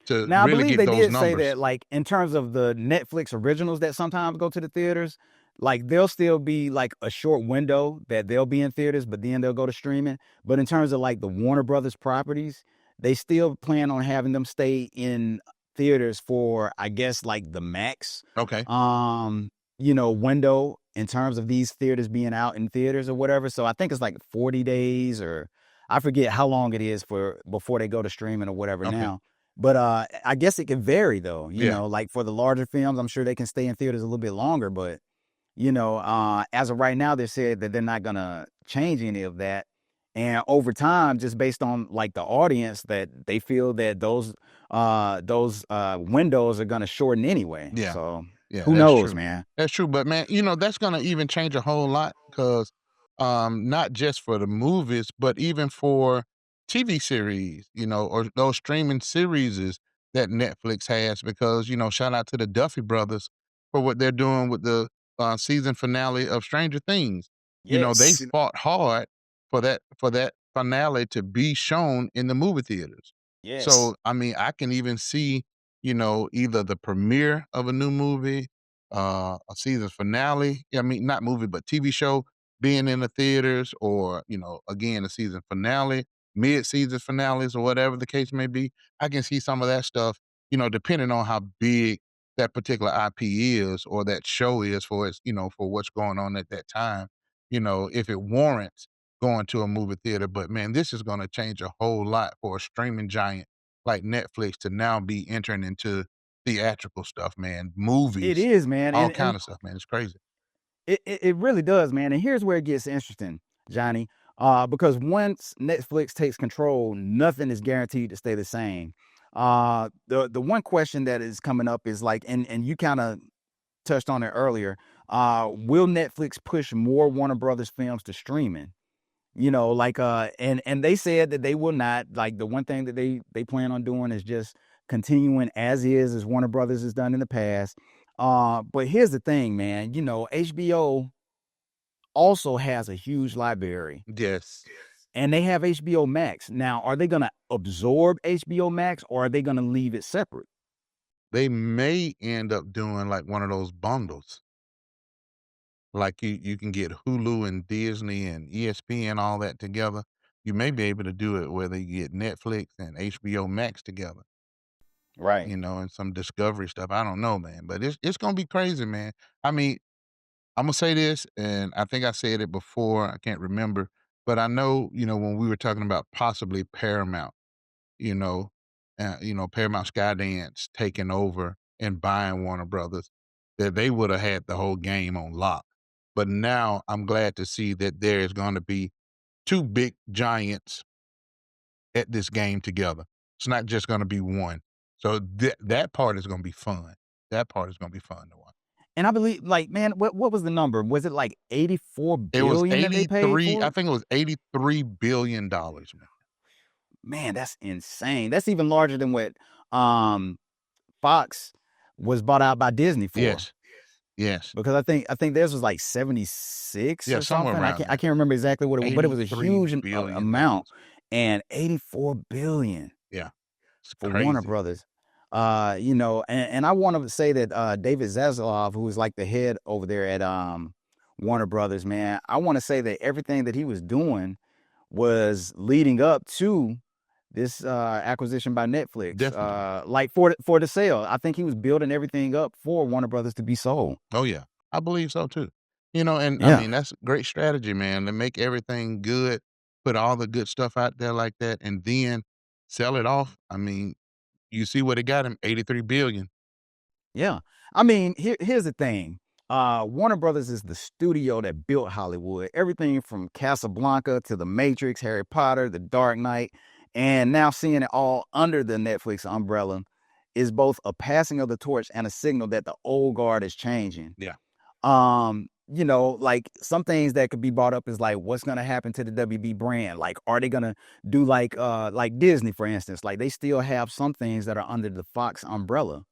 to Now, I really believe get they those did say numbers? that, like, in terms of the Netflix originals that sometimes go to the theaters, like, there'll still be, like, a short window that they'll be in theaters, but then they'll go to streaming. But in terms of, like, the Warner Brothers properties, they still plan on having them stay in theaters for, I guess, like, the max, Okay. um, window in terms of these theaters being out in theaters or whatever. So I think it's like 40 days, or I forget how long it is for before they go to streaming or whatever Okay. now. But I guess it can vary though, Yeah. like for the larger films, I'm sure they can stay in theaters a little bit longer. But as of right now, they said that they're not gonna change any of that. And over time, just based on like the audience, that they feel that those windows are gonna shorten anyway. Yeah. So Yeah, who that's knows, true. man? That's true, but man, that's gonna even change a whole lot because, not just for the movies, but even for TV series, or those streaming series that Netflix has because, shout out to the Duffy brothers for what they're doing with the, season finale of Stranger Things. They Yes. fought hard for that finale to be shown in the movie theaters. Yes. So, I mean, I can even see, either the premiere of a new movie, a season finale. I mean, not movie, but TV show being in the theaters, or again, a season finale, mid-season finales, or whatever the case may be. I can see some of that stuff, depending on how big that particular IP is or that show is for its, for what's going on at that time. If it warrants going to a movie theater. But man, this is going to change a whole lot for a streaming giant like Netflix to now be entering into theatrical stuff, man, It movies, is, man, all and kind of stuff, man. It's crazy. it really does, man. And here's where it gets interesting, Johnny. Because once Netflix takes control, nothing is guaranteed to stay the same. The one question that is coming up is like, and you kind of touched on it earlier. Will Netflix push more Warner Brothers films to streaming? And they said that they will not. Like the one thing that they plan on doing is just continuing as is, as Warner Brothers has done in the past. But here's the thing, man. HBO also has a huge library, Yes. and they have HBO Max. Now, are they gonna absorb HBO Max, or are they gonna leave it separate? They may end up doing like one of those bundles. Like you can get Hulu and Disney and ESPN all that together. You may be able to do it where they get Netflix and HBO Max together, Right. and some Discovery stuff. I don't know, man, but it's gonna be crazy, man. I mean, I'm gonna say this, and I think I said it before. I can't remember, but I know, when we were talking about possibly Paramount, you know, Paramount Skydance taking over and buying Warner Brothers, that they would have had the whole game on lock. But now I'm glad to see that there is going to be two big giants at this game together. It's not just going to be one. So that part is going to be fun. That part is going to be fun to watch. And I believe, like, man, what was the number? Was it like 84 It was billion that they paid 83, for I it? think it was $83 billion, man. Man, that's insane. That's even larger than what um Fox was bought out by Disney for. Yes, yes. Because I think theirs was like 76 Yeah, or somewhere something. I around can't I there. can't remember exactly what it was, but it was a huge amount, $83 billion. and 84 billion Yeah, it's for Warner crazy. Brothers. And I want to say that David Zaslav, who is like the head over there at Warner Brothers, man, I want to say that everything that he was doing was leading up to this acquisition by Netflix. Definitely. Like for the sale. I think he was building everything up for Warner Brothers to be sold. Oh, yeah. I believe so too. And I Yeah. mean, that's great strategy, man, to make everything good, put all the good stuff out there like that, and then sell it off. I mean, you see what it got him, 83 billion. Yeah. I mean, here's the thing. Warner Brothers is the studio that built Hollywood. Everything from Casablanca to The Matrix, Harry Potter, The Dark Knight, and now seeing it all under the Netflix umbrella is both a passing of the torch and a signal that the old guard is changing. Yeah. You know, like some things that could be brought up is like what's gonna happen to the WB brand? Like, are they gonna do like Disney, for instance? Like they still have some things that are under the Fox umbrella,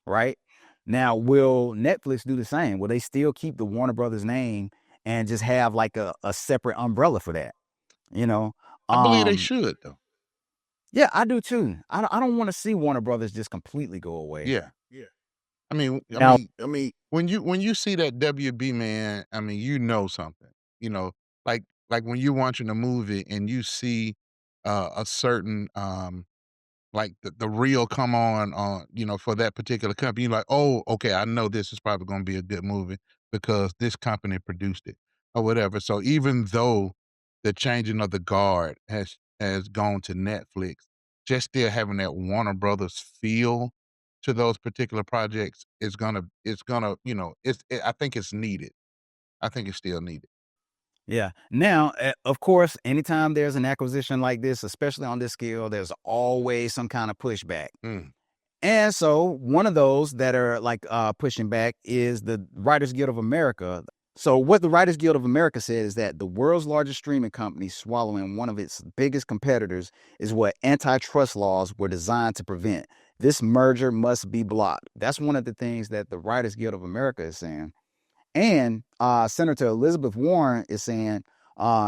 right? Now, will Netflix do the same? Will they still keep the Warner Brothers name and just have like a separate umbrella for that? You know? I believe they Um, should, though. yeah, I do too. I don't want to see Warner Brothers just completely go away. Yeah. I mean I Now, mean I mean, when you see that WB, man, I mean, you know something, you know, like when you're watching a movie and you see, a certain, like the reel come on, you know, for that particular company, you're like, "Oh, okay, I know this is probably gonna be a good movie because this company produced it," or whatever. So even though the changing of the guard has gone to Netflix, just still having that Warner Brothers feel to those particular projects is gonna, you know, I think it's needed. I think it's still needed. yeah. Now, of course, anytime there's an acquisition like this, especially on this scale, there's always some kind of pushback. Mm, And so one of those that are like pushing back is the Writers Guild of America. So what the Writers Guild of America said is that the world's largest streaming company swallowing one of its biggest competitors is what antitrust laws were designed to prevent. This merger must be blocked. That's one of the things that the Writers Guild of America is saying. And Senator Elizabeth Warren is saying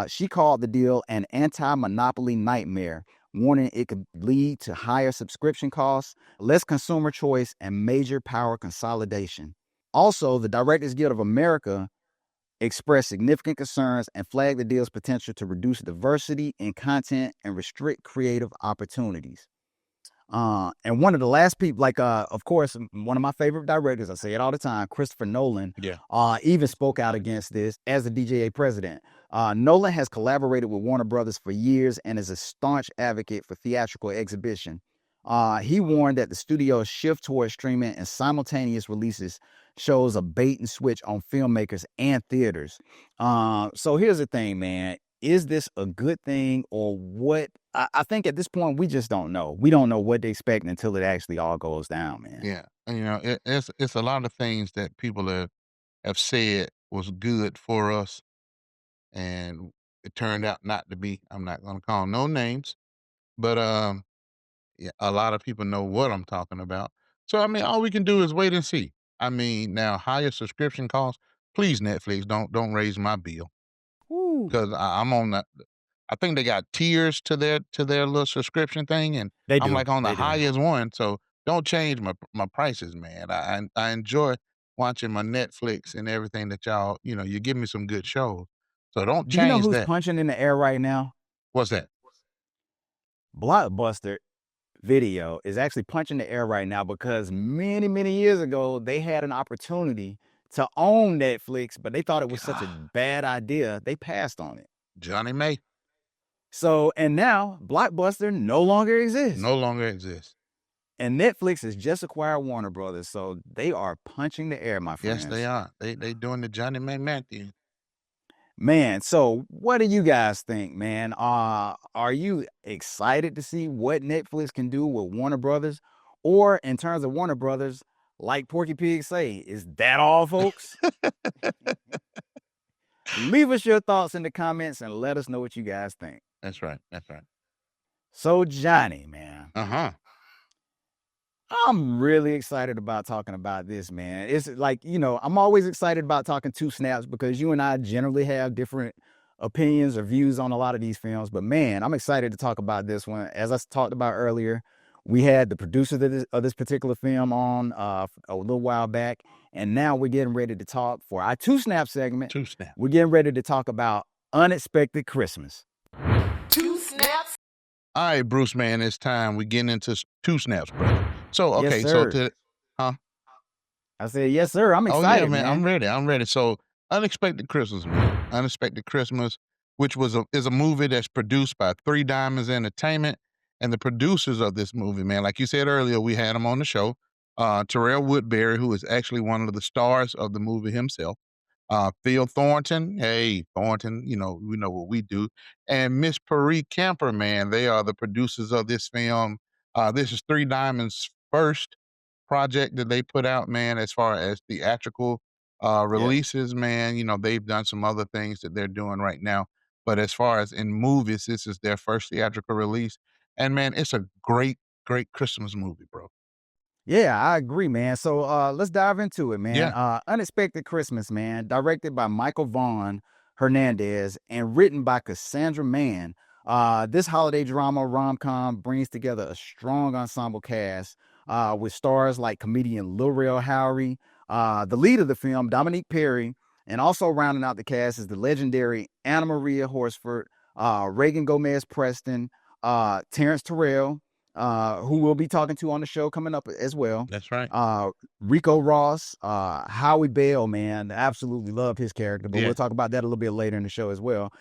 she called the deal an anti-monopoly nightmare, warning it could lead to higher subscription costs, less consumer choice, and major power consolidation. Also, the Directors Guild of America expressed significant concerns and flagged the deal's potential to reduce diversity in content and restrict creative opportunities. And one of the last people, like, of course, one of my favorite directors, I say it all the time, Christopher Nolan, yeah. even spoke out against this as the DGA president. Nolan has collaborated with Warner Brothers for years and is a staunch advocate for theatrical exhibition. He warned that the studio's shift towards streaming and simultaneous releases shows a bait and switch on filmmakers and theaters. So here's the thing, man. Is this a good thing or what? I think at this point, we just don't know. We don't know what to expect until it actually all goes down, man. Yeah, and, you know, it's a lot of things that people have said was good for us, and it turned out not to be. I'm not gonna call no names, but, yeah, a lot of people know what I'm talking about. So, I mean, all we can do is wait and see. I mean, now higher subscription costs, please, Netflix, don't raise my bill Woo. because I'm on the I think they got tiers to their little subscription thing, and They I'm, do. like, on the They do. highest one, so don't change my prices, man. I enjoy watching my Netflix and everything that y'all, you know, you give me some good shows, so don't Do you know change who's that. punching in the air right now? What's that? Blockbuster Video is actually punching the air right now because many, many years ago, they had an opportunity to own Netflix, but they thought it was such a God, bad idea, they passed on it. Johnny May So, and now Blockbuster no longer exists. no longer exists. And Netflix has just acquired Warner Brothers, so they are punching the air, my Yes, they friends. are. They doing the Johnny May Matthew. Man, so what do you guys think, man? Are you excited to see what Netflix can do with Warner Brothers? Or in terms of Warner Brothers, like Porky Pig say, is that all, folks? Leave us your thoughts in the comments and let us know what you guys think. That's right, that's right. So, Johnny, man, Uh-huh. I'm really excited about talking about this, man. It's like, you know, I'm always excited about talking Two Snaps because you and I generally have different opinions or views on a lot of these films. But man, I'm excited to talk about this one. As I talked about earlier, we had the producer of this particular film on a little while back. And now we're getting ready to talk for our Two Snap segment. 2 snap. We're getting ready to talk about Unexpected Christmas. All right, Bruce, man, it's time. We getting into 2 snaps, brother. So, Yes, okay, so sir. huh? I said, yes, sir. I'm Oh, yeah, excited, man, man. I'm ready. So, Unexpected Christmas, man. Unexpected Christmas, which is a movie that's produced by Three Diamonds Entertainment and the producers of this movie, man. Like you said earlier, we had him on the show. Terrell Woodbury, who is actually one of the stars of the movie himself. Phil Thornton, hey, Thornton, we know what we do. And Miss Paris Camper, man, they are the producers of this film. This is Three Diamonds' first project that they put out, man, as far as theatrical Yeah. releases, man. They've done some other things that they're doing right now. But as far as in movies, this is their first theatrical release. And man, it's a great, great Christmas movie, bro. Yeah, I agree, man. So let's dive into it, man. Yeah, Unexpected Christmas, man, directed by Michael Vaughn Hernandez and written by Cassandra Mann. This holiday drama rom-com brings together a strong ensemble cast with stars like comedian Lil Rel Howery, the lead of the film, Dominique Perry, and also rounding out the cast is the legendary Anna Maria Horsford, Reagan Gomez Preston, Terrence Terrell, who we'll be talking to on the show coming up as well. that's right. Uh, Rico Ross, Howie Bell, man, absolutely love his character, but Yeah, we'll talk about that a little bit later in the show as well.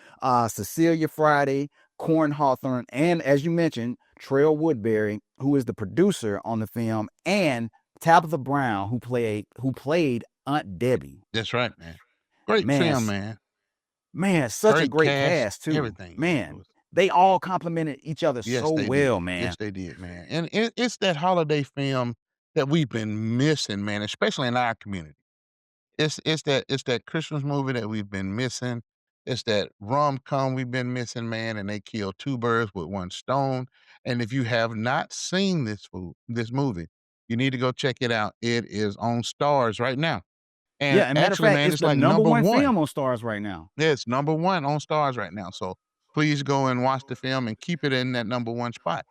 Cecilia Friday, Corin Hawthorne, and as you mentioned, Trail Woodbury, who is the producer on the film, and Tabitha Brown, who played Aunt Debbie. that's right, man. Great Man, film, man. man, such a Great great cast, cast too. everything, man. It Man, was they all complimented each other so Yes, they did. well, man. Yes, they did, man. And it's that holiday film that we've been missing, man, especially in our community. It's that Christmas movie that we've been missing. It's that rom-com we've been missing, man, and they killed two birds with one stone. And if you have not seen this movie, you need to go check it out. It is on Stars right now. Yeah, And and matter of actually, fact, man, it's it's the like number number one one. film on Stars right now. Yeah, it's number one on Stars right now. So please go and watch the film and keep it in that number one spot.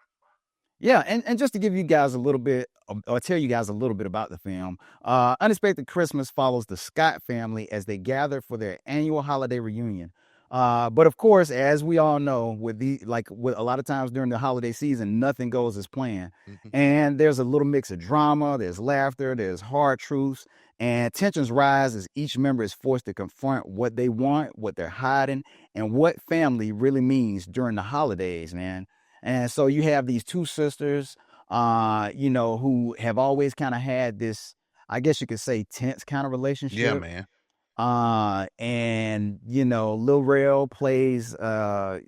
Yeah, and just to give you guys a little bit, or tell you guys a little bit about the film, Unexpected Christmas follows the Scott family as they gather for their annual holiday reunion. But of course, as we all know, with a lot of times during the holiday season, nothing goes as planned. Mhm. And there's a little mix of drama, there's laughter, there's hard truths, and tensions rise as each member is forced to confront what they want, what they're hiding, and what family really means during the holidays, man. And so you have these two sisters, who have always kind of had this, I guess you could say, tense kind of Yeah, relationship. man. And Lil Rel plays a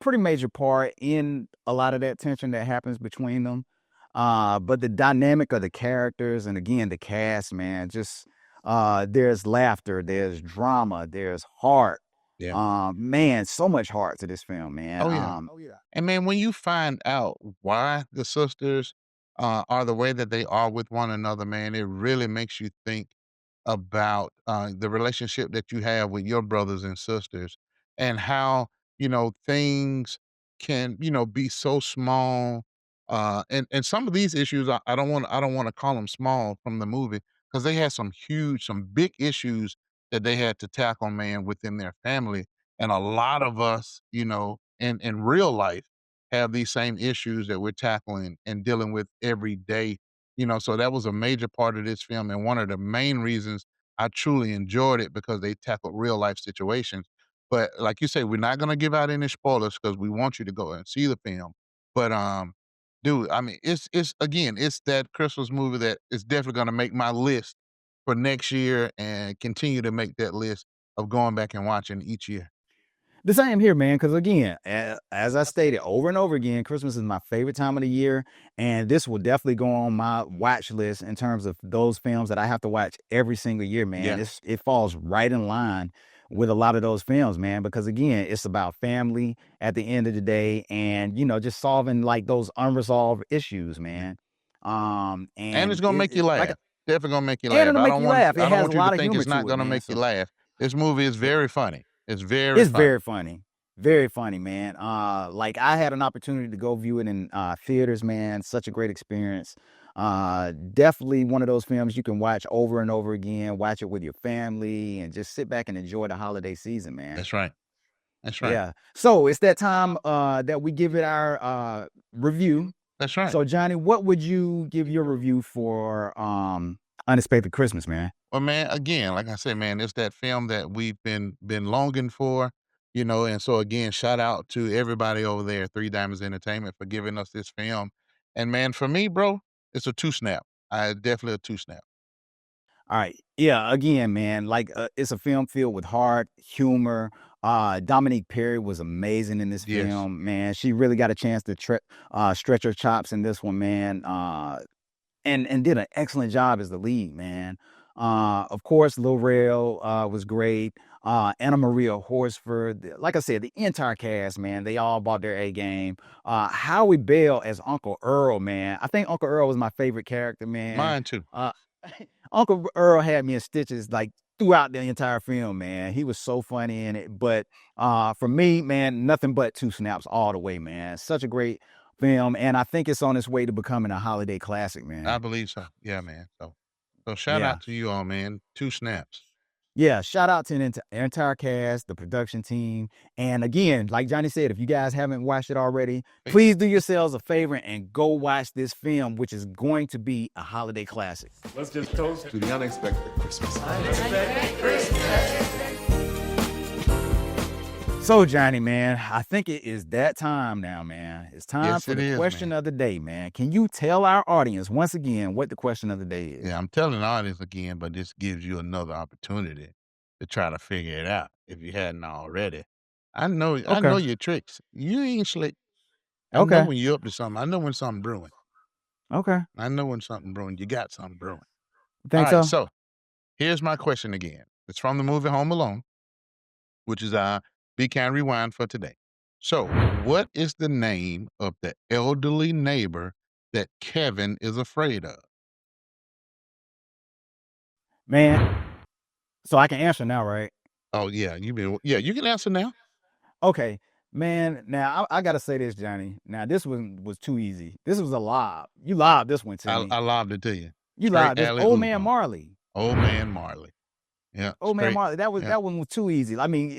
pretty major part in a lot of that tension that happens between them. But the dynamic of the characters and again the cast, man, just there's laughter, there's drama, there's heart. Yeah. Man, so much heart to this film, man. Oh, yeah. Oh yeah. And man, when you find out why the sisters are the way that they are with one another, man, it really makes you think about the relationship that you have with your brothers and sisters and how, things can, be so small. And some of these issues, I don't want to call them small from the movie because they had some big issues that they had to tackle, man, within their family. And a lot of us, in real life have these same issues that we're tackling and dealing with every day. So that was a major part of this film and one of the main reasons I truly enjoyed it because they tackled real life situations. But like you say, we're not gonna give out any spoilers because we want you to go and see the film. But dude, I mean, it's again, it's that Christmas movie that is definitely gonna make my list for next year and continue to make that list of going back and watching each year. The same here, man. Because again, as I stated over and over again, Christmas is my favorite time of the year, and this will definitely go on my watch list in terms of those films that I have to watch every single year, man. Yeah, It falls right in line with a lot of those films, man. Because again, it's about family at the end of the day, and just solving like those unresolved issues, yeah. man. And it's And gonna make you like, laugh. Definitely gonna make you and laugh. it'll I make don't you want laugh. It I don't has a want you to lot of think humor it's not to it, gonna man. make you So. laugh. This movie is It, very funny. It's very It's funny. very funny. Very funny, man. Like I had an opportunity to go view it in theaters, man. Such a great experience. Definitely one of those films you can watch over and over again, watch it with your family and just sit back and enjoy the holiday season, man. That's right. That's right. Yeah. So it's that time that we give it our review. That's right. So Johnny, what would you give your review for Unexpected Christmas, man? Well, man, again, like I said, man, it's that film that we've been longing for. And so again, shout out to everybody over there at Three Diamonds Entertainment for giving us this film. And man, for me, bro, it's a two snap. I definitely a two snap. All right. Yeah, again, man, like, it's a film filled with heart, humor. Dominique Perry was amazing in this Yes. film, man. She really got a chance to stretch her chops in this one, man. And did an excellent job as the lead, man. Of course, Lil Rel was great. Anna Maria Horsford, like I said, the entire cast, man, they all bought their A game. Howie Bell as Uncle Earl, man. I think Uncle Earl was my favorite character, man. Mine too. Uh, Uncle Earl had me in stitches like throughout the entire film, man. He was so funny in it. But for me, man, nothing but two snaps all the way, man. Such a great film, and I think it's on its way to becoming a holiday classic, I man. believe so. Yeah, man. So shout Yeah. out to you all, man. Two snaps. Yeah, shout out to the entire cast, the production team, and again, like Johnny said, if you guys haven't watched it already, Hey, please do yourselves a favor and go watch this film, which is going to be a holiday classic. Let's just toast to the unexpected Christmas. So, Johnny, man, I think it is that time now, man. It's time yes, for it the is, question man. of the day, man. Can you tell our audience once again what the question of the day is? Yeah, I'm telling the audience again, but this gives you another opportunity to try to figure it out if you hadn't already. I know Okay. your tricks. You ain't slick. I know Okay. when you're up to something. I know when something brewing. Okay. I know when something brewing. You got something brewing. All Think right, so? so here's my question again. It's from the movie Home Alone, which is Be Kind Rewind for today. So, what is the name of the elderly neighbor that Kevin is afraid of? Man, so I can answer now, right? Oh yeah, you can answer now. Okay. Man, now I gotta say this, Johnny. Now this one was too easy. This was a lob. You lobbed this one to I me. I lobbed it to you. You Straight lobbed this. alley Old oop, Man huh? Marley. Old man Marley. Yeah, Old Man straight. Marley. Yeah. That one was too easy. I mean,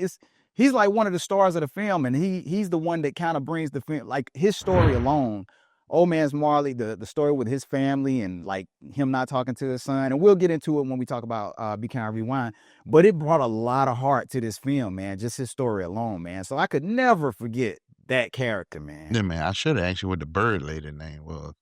he's like one of the stars of the film, and he's the one that kind of brings the film, like his story alone. Old Man's Marley, the story with his family and like him not talking to his son, and we'll get into it when we talk about Be Kind Rewind. But it brought a lot of heart to this film, man. Just his story alone, man. So I could never forget that character, man. Yeah, man. I should have asked you what the bird lady name was,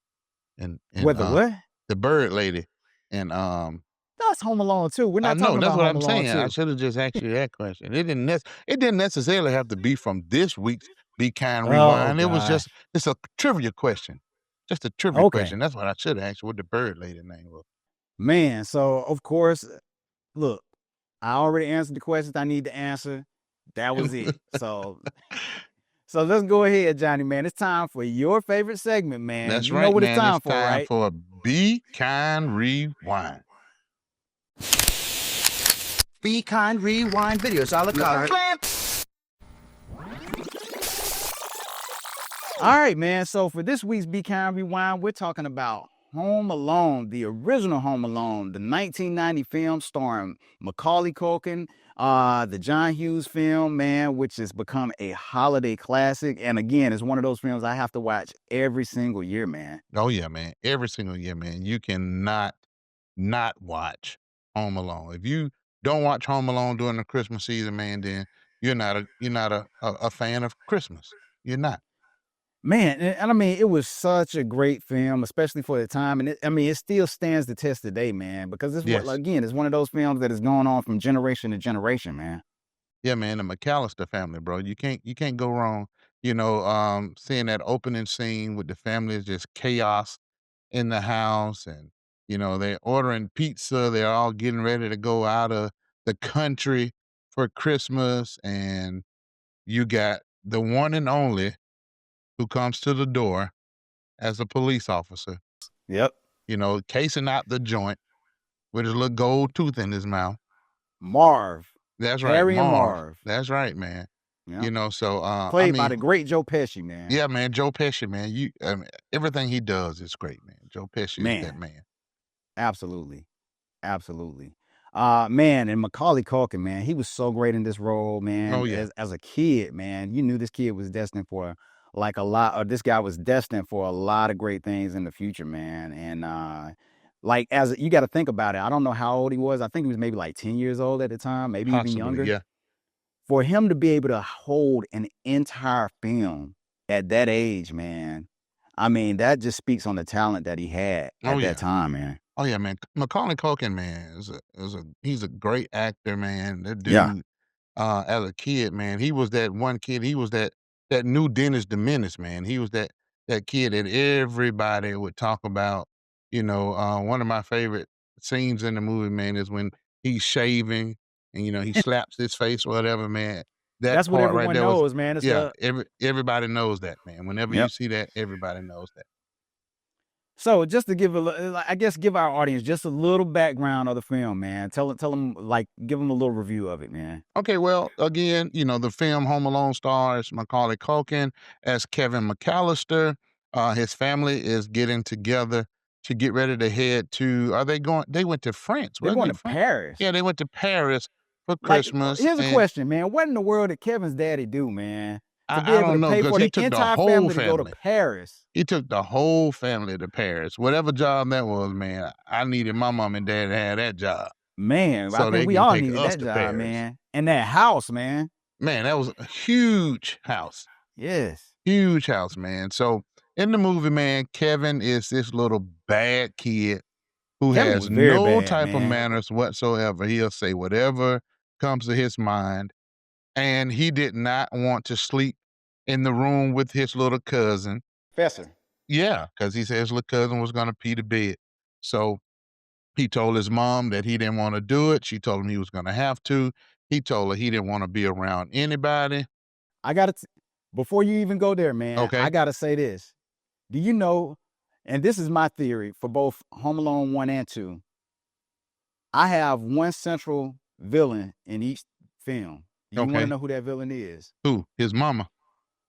and Whether what? the bird lady, and That's Home Alone too. We're I not know talking that's about what Home I'm Alone saying. I two. should have just asked you that question. It didn't necessarily have to be from this week's Be Kind Oh Rewind. It was just gosh. it's a trivia question, just a trivia question. Okay. That's what I should have asked you what the bird lady name was. Man, so of course, look, I already answered the questions I need to answer. That was it. So let's go ahead, Johnny, man. It's time for your favorite segment, man. That's You know right, what it's man. It's time for, time right? for Be Kind Rewind. Be Kind Rewind videos a la carte. All right, man. So for this week's Be Kind Rewind, we're talking about Home Alone, the original Home Alone, the 1990 film starring Macaulay Culkin, the John Hughes film, man, which has become a holiday classic. And again, it's one of those films I have to watch every single year, man. Oh yeah, man. Every single year, man. You cannot not watch Home Alone. If you don't watch Home Alone during the Christmas season, man, then you're not a fan of Christmas. You're not. Man, and I mean, it was such a great film, especially for the time. And I mean, it still stands the test today, man, because Yes. again, it's one of those films that is going on from generation to generation, man. Yeah, man, the McAllister family, bro. You can't go wrong. Seeing that opening scene with the family is just chaos in the house, and they're ordering pizza. They're all getting ready to go out of the country for Christmas, and you got the one and only who comes to the door as a police officer, Yep. casing out the joint with his little gold tooth in his mouth. Marv, That's right, Harry and Marv. Marv. That's right, man. Yep. I Played by mean, the great Joe Pesci, man. yeah, man, Joe Pesci, man. Everything he does is great, man. Joe Pesci is that Man, man. absolutely. Absolutely. Man, and Macaulay Culkin, man, he was so great in this role, Oh man. yeah, As a kid, man, you knew this kid was destined for like a lot, or this guy was destined for a lot of great things in the future, man. And like you got to think about it. I don't know how old he was. I think he was maybe like 10 years old at the time, maybe even possibly, younger. yeah. for him to be able to hold an entire film at that age, man, I mean, that just speaks on the talent that he had Oh, at yeah. that time, man. Oh, yeah, man. Macaulay Culkin, man, he's a great actor, man. That Yeah. dude, as a kid, man, he was that one kid. He was that new Dennis the Menace, man. He was that kid that everybody would talk about. You know, one of my favorite scenes in the movie, man, is when he's shaving and he slaps his face or whatever, man. That That's what part right everyone there was, knows, man. It's yeah. the Everybody knows that, man. Whenever you Yep. see that, everybody knows that. So just to give I guess give our audience just a little background of the film, man. Tell them, like, give them a little review of it, man. Okay, well, again, the film Home Alone stars Macaulay Culkin as Kevin McAllister. His family is getting together to get ready to head to. They went to France, They're wasn't going they? to France? Paris. Yeah, they went to Paris for Like, Christmas, here's a and question, man. What in the world did Kevin's daddy do, man, to be I able to don't know pay because for he the took the entire whole family to go to family. Paris? He took the whole family to Paris. Whatever job that was, man. I needed my mom and dad to have that job Man, I so think they we can all take needed us that to job, Paris. man. And that house, man. Man, that was a huge house. Yes. Huge house, man. So in the movie, man, Kevin is this little bad kid who Kevin has was very no bad, type of man. manners whatsoever. He'll say whatever comes to his mind. And he did not want to sleep in the room with his little cousin. Professor. Yeah, because he said his little cousin was going to pee the bed. So he told his mom that he didn't want to do it. She told him he was going to have to. He told her he didn't want to be around anybody. I got to, before you even go there, man, Okay. I got to say this. Do you know, and this is my theory for both Home Alone 1 and 2, I have one central villain in each film. Do you want to Okay. know who that villain is? Who? His mama.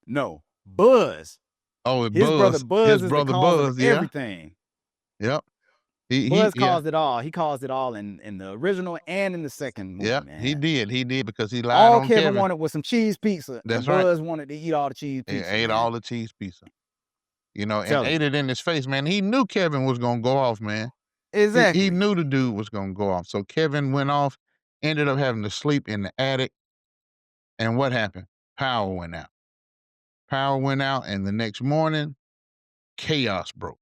No, Buzz. Oh, His brother Buzz His is the brother cause Buzz, of yeah. everything. Yep. Buzz Yeah. caused it all. He caused it all in the original and in the second movie, Yeah, man. he did because he lied All on Kevin Kevin. wanted was some cheese pizza, That's and right. Buzz wanted to eat all the cheese He pizza. ate man. all the cheese pizza. And Tell ate you. it in his face, man. He knew Kevin was gonna go off, man. Exactly. He knew the dude was gonna go off. So Kevin went off, ended up having to sleep in the attic. And what happened? Power went out. Power went out, and the next morning, chaos broke.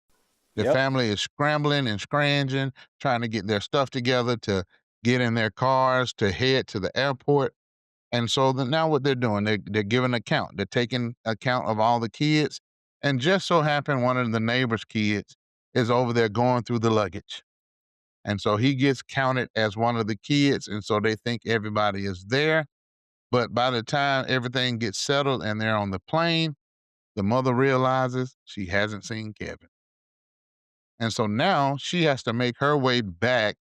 The Yep. family is scrambling and scrounging, trying to get their stuff together to get in their cars to head to the airport. And so now what they're doing, they're giving account. They're taking account of all the kids. And just so happened one of the neighbor's kids is over there going through the luggage. And so he gets counted as one of the kids. And so they think everybody is there. But by the time everything gets settled and they're on the plane, the mother realizes she hasn't seen Kevin. And so now she has to make her way back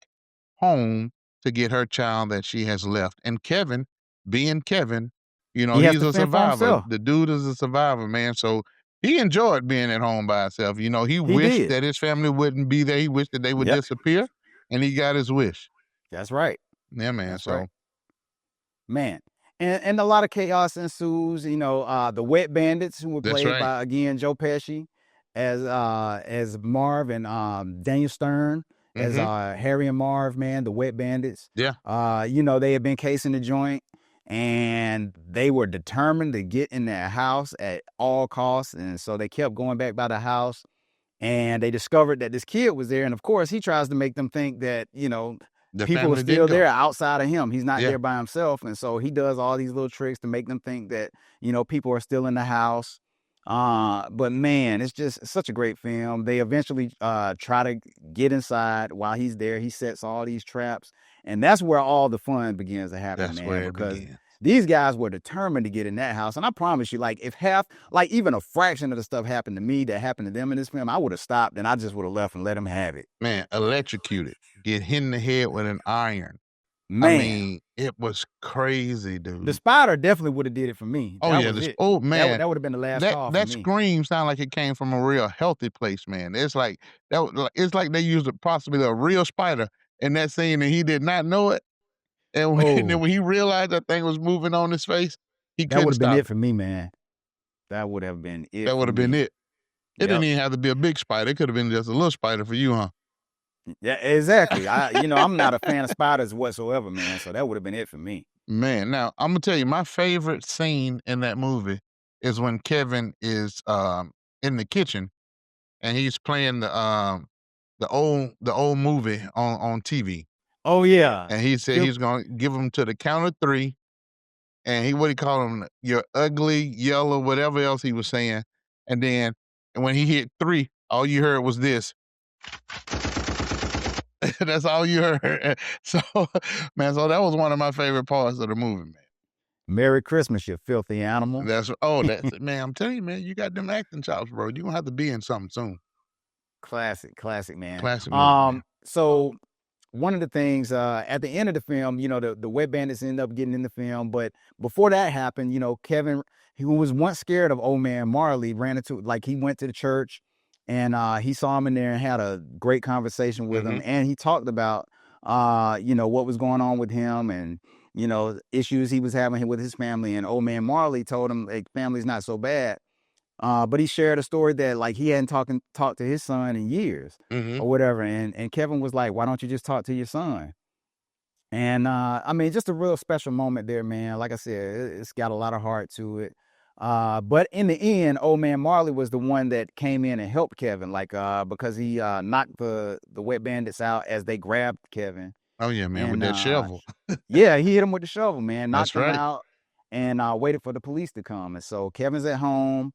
home to get her child that she has left. And Kevin, being Kevin, He has he's to a fend for survivor. himself. The dude is a survivor, man. So he enjoyed being at home by himself. He wished did. that his family wouldn't be there. He wished that they would Yep. disappear, and he got his wish. That's right. Yeah, man. That's so right. Man. And a lot of chaos ensues. The Wet Bandits, who were That's played right. by, again, Joe Pesci as Marv, and Daniel Stern as Harry and Marv, man, the Wet Bandits. Yeah. They had been casing the joint, and they were determined to get in that house at all costs. And so they kept going back by the house, and they discovered that this kid was there. And of course, he tries to make them think that, The people family are did still go. there outside of him. He's not Yeah. there by himself. And so he does all these little tricks to make them think that, people are still in the house. But man, it's just such a great film. They eventually try to get inside while he's there. He sets all these traps. And that's where all the fun begins to happen, That's man. where it Because begins. these guys were determined to get in that house. And I promise you, if even a fraction of the stuff happened to me that happened to them in this film, I would have stopped and I just would have left and let them have it. Man, electrocuted. Get hit in the head with an iron. Man. I mean, it was crazy, dude. The spider definitely would have did it for me. Oh, That yeah. was it. Oh, man. That would have been the last call That for me. scream sounded like it came from a real healthy place, man. It's like it's like they used possibly a real spider in that scene, and he did not know it. And then when he realized that thing was moving on his face, he That would couldn't have been stop it for me, man. That would have been it. That would have been it. It Yep. didn't even have to be a big spider. It could have been just a little spider for you, huh? Yeah, exactly. I'm not a fan of spiders whatsoever, man. So that would have been it for me. Man, now I'm gonna tell you my favorite scene in that movie is when Kevin is in the kitchen and he's playing the old movie on TV. Oh yeah. And he said Fil- he's gonna give them to the count of 3. And he what he call them? You're ugly, yellow, whatever else he was saying. And then when he hit 3, all you heard was this. That's all you heard. So, man, so that was one of my favorite parts of the movie, man. Merry Christmas, you filthy animal. That's man. I'm telling you, man, you got them acting chops, bro. You gonna have to be in something soon. Classic, man. Classic movie, man. So one of the things at the end of the film, the wet bandits end up getting in the film, but before that happened, Kevin, who was once scared of old man Marley, ran into he went to the church and he saw him in there and had a great conversation with him, and he talked about what was going on with him and issues he was having with his family, and old man Marley told him family's not so bad. But he shared a story that he hadn't talked to his son in years or whatever. And Kevin was like, why don't you just talk to your son? And I mean, just a real special moment there, man. Like I said, it's got a lot of heart to it. But in the end, old man Marley was the one that came in and helped Kevin, because he knocked the wet bandits out as they grabbed Kevin. Oh yeah, man, with that shovel. Yeah, he hit him with the shovel, man. That's Knocked him right. out and waited for the police to come. And so Kevin's at home.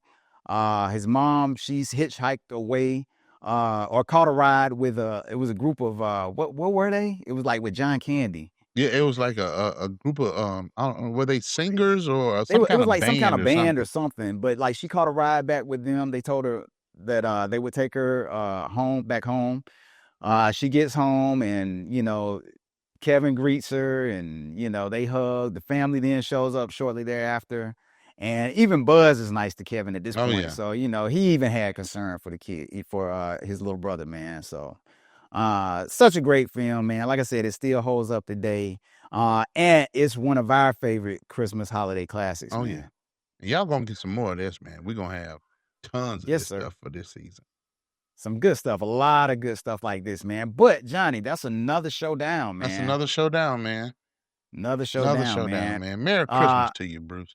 His mom, she's hitchhiked away, or caught a ride with it was a group of what were they? It was with John Candy. Yeah, it was like a group of I don't know, were they singers or It some was kind of some kind of band or something? something. But she caught a ride back with them. They told her that they would take her back home. She gets home and Kevin greets her and they hug. The family then shows up shortly thereafter. And even Buzz is nice to Kevin at this point. Yeah. So, he even had concern for the kid, for his little brother, man. So, such a great film, man. Like I said, it still holds up today. And it's one of our favorite Christmas holiday classics, man. Yeah. Y'all gonna get some more of this, man. We're gonna have tons of this stuff for this season. Some good stuff, a lot of good stuff like this, man. But Johnny, that's another showdown, man. That's another showdown, man. Another showdown, man. Merry Christmas to you, Bruce.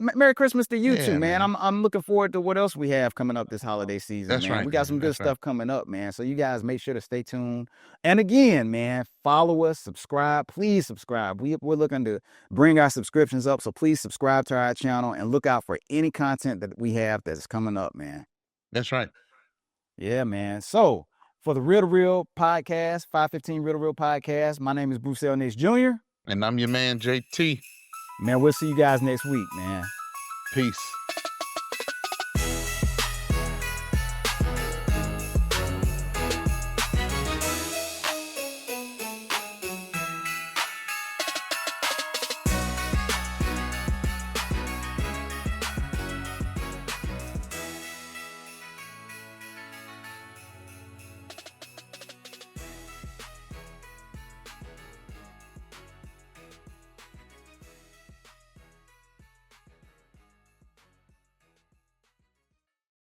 Merry Christmas to you too, man. man. I'm looking forward to what else we have coming up this holiday season, That's man. right, We got man. some good That's right. stuff coming up, man. So you guys make sure to stay tuned. And again, man, follow us, subscribe. Please subscribe. We're looking to bring our subscriptions up, so please subscribe to our channel and look out for any content that we have that's coming up, man. That's right. Yeah, man. So for the Real to Real podcast, 515 Real to Real podcast, my name is Bruce Nix Jr. And I'm your man, JT. Man, we'll see you guys next week, man. Peace.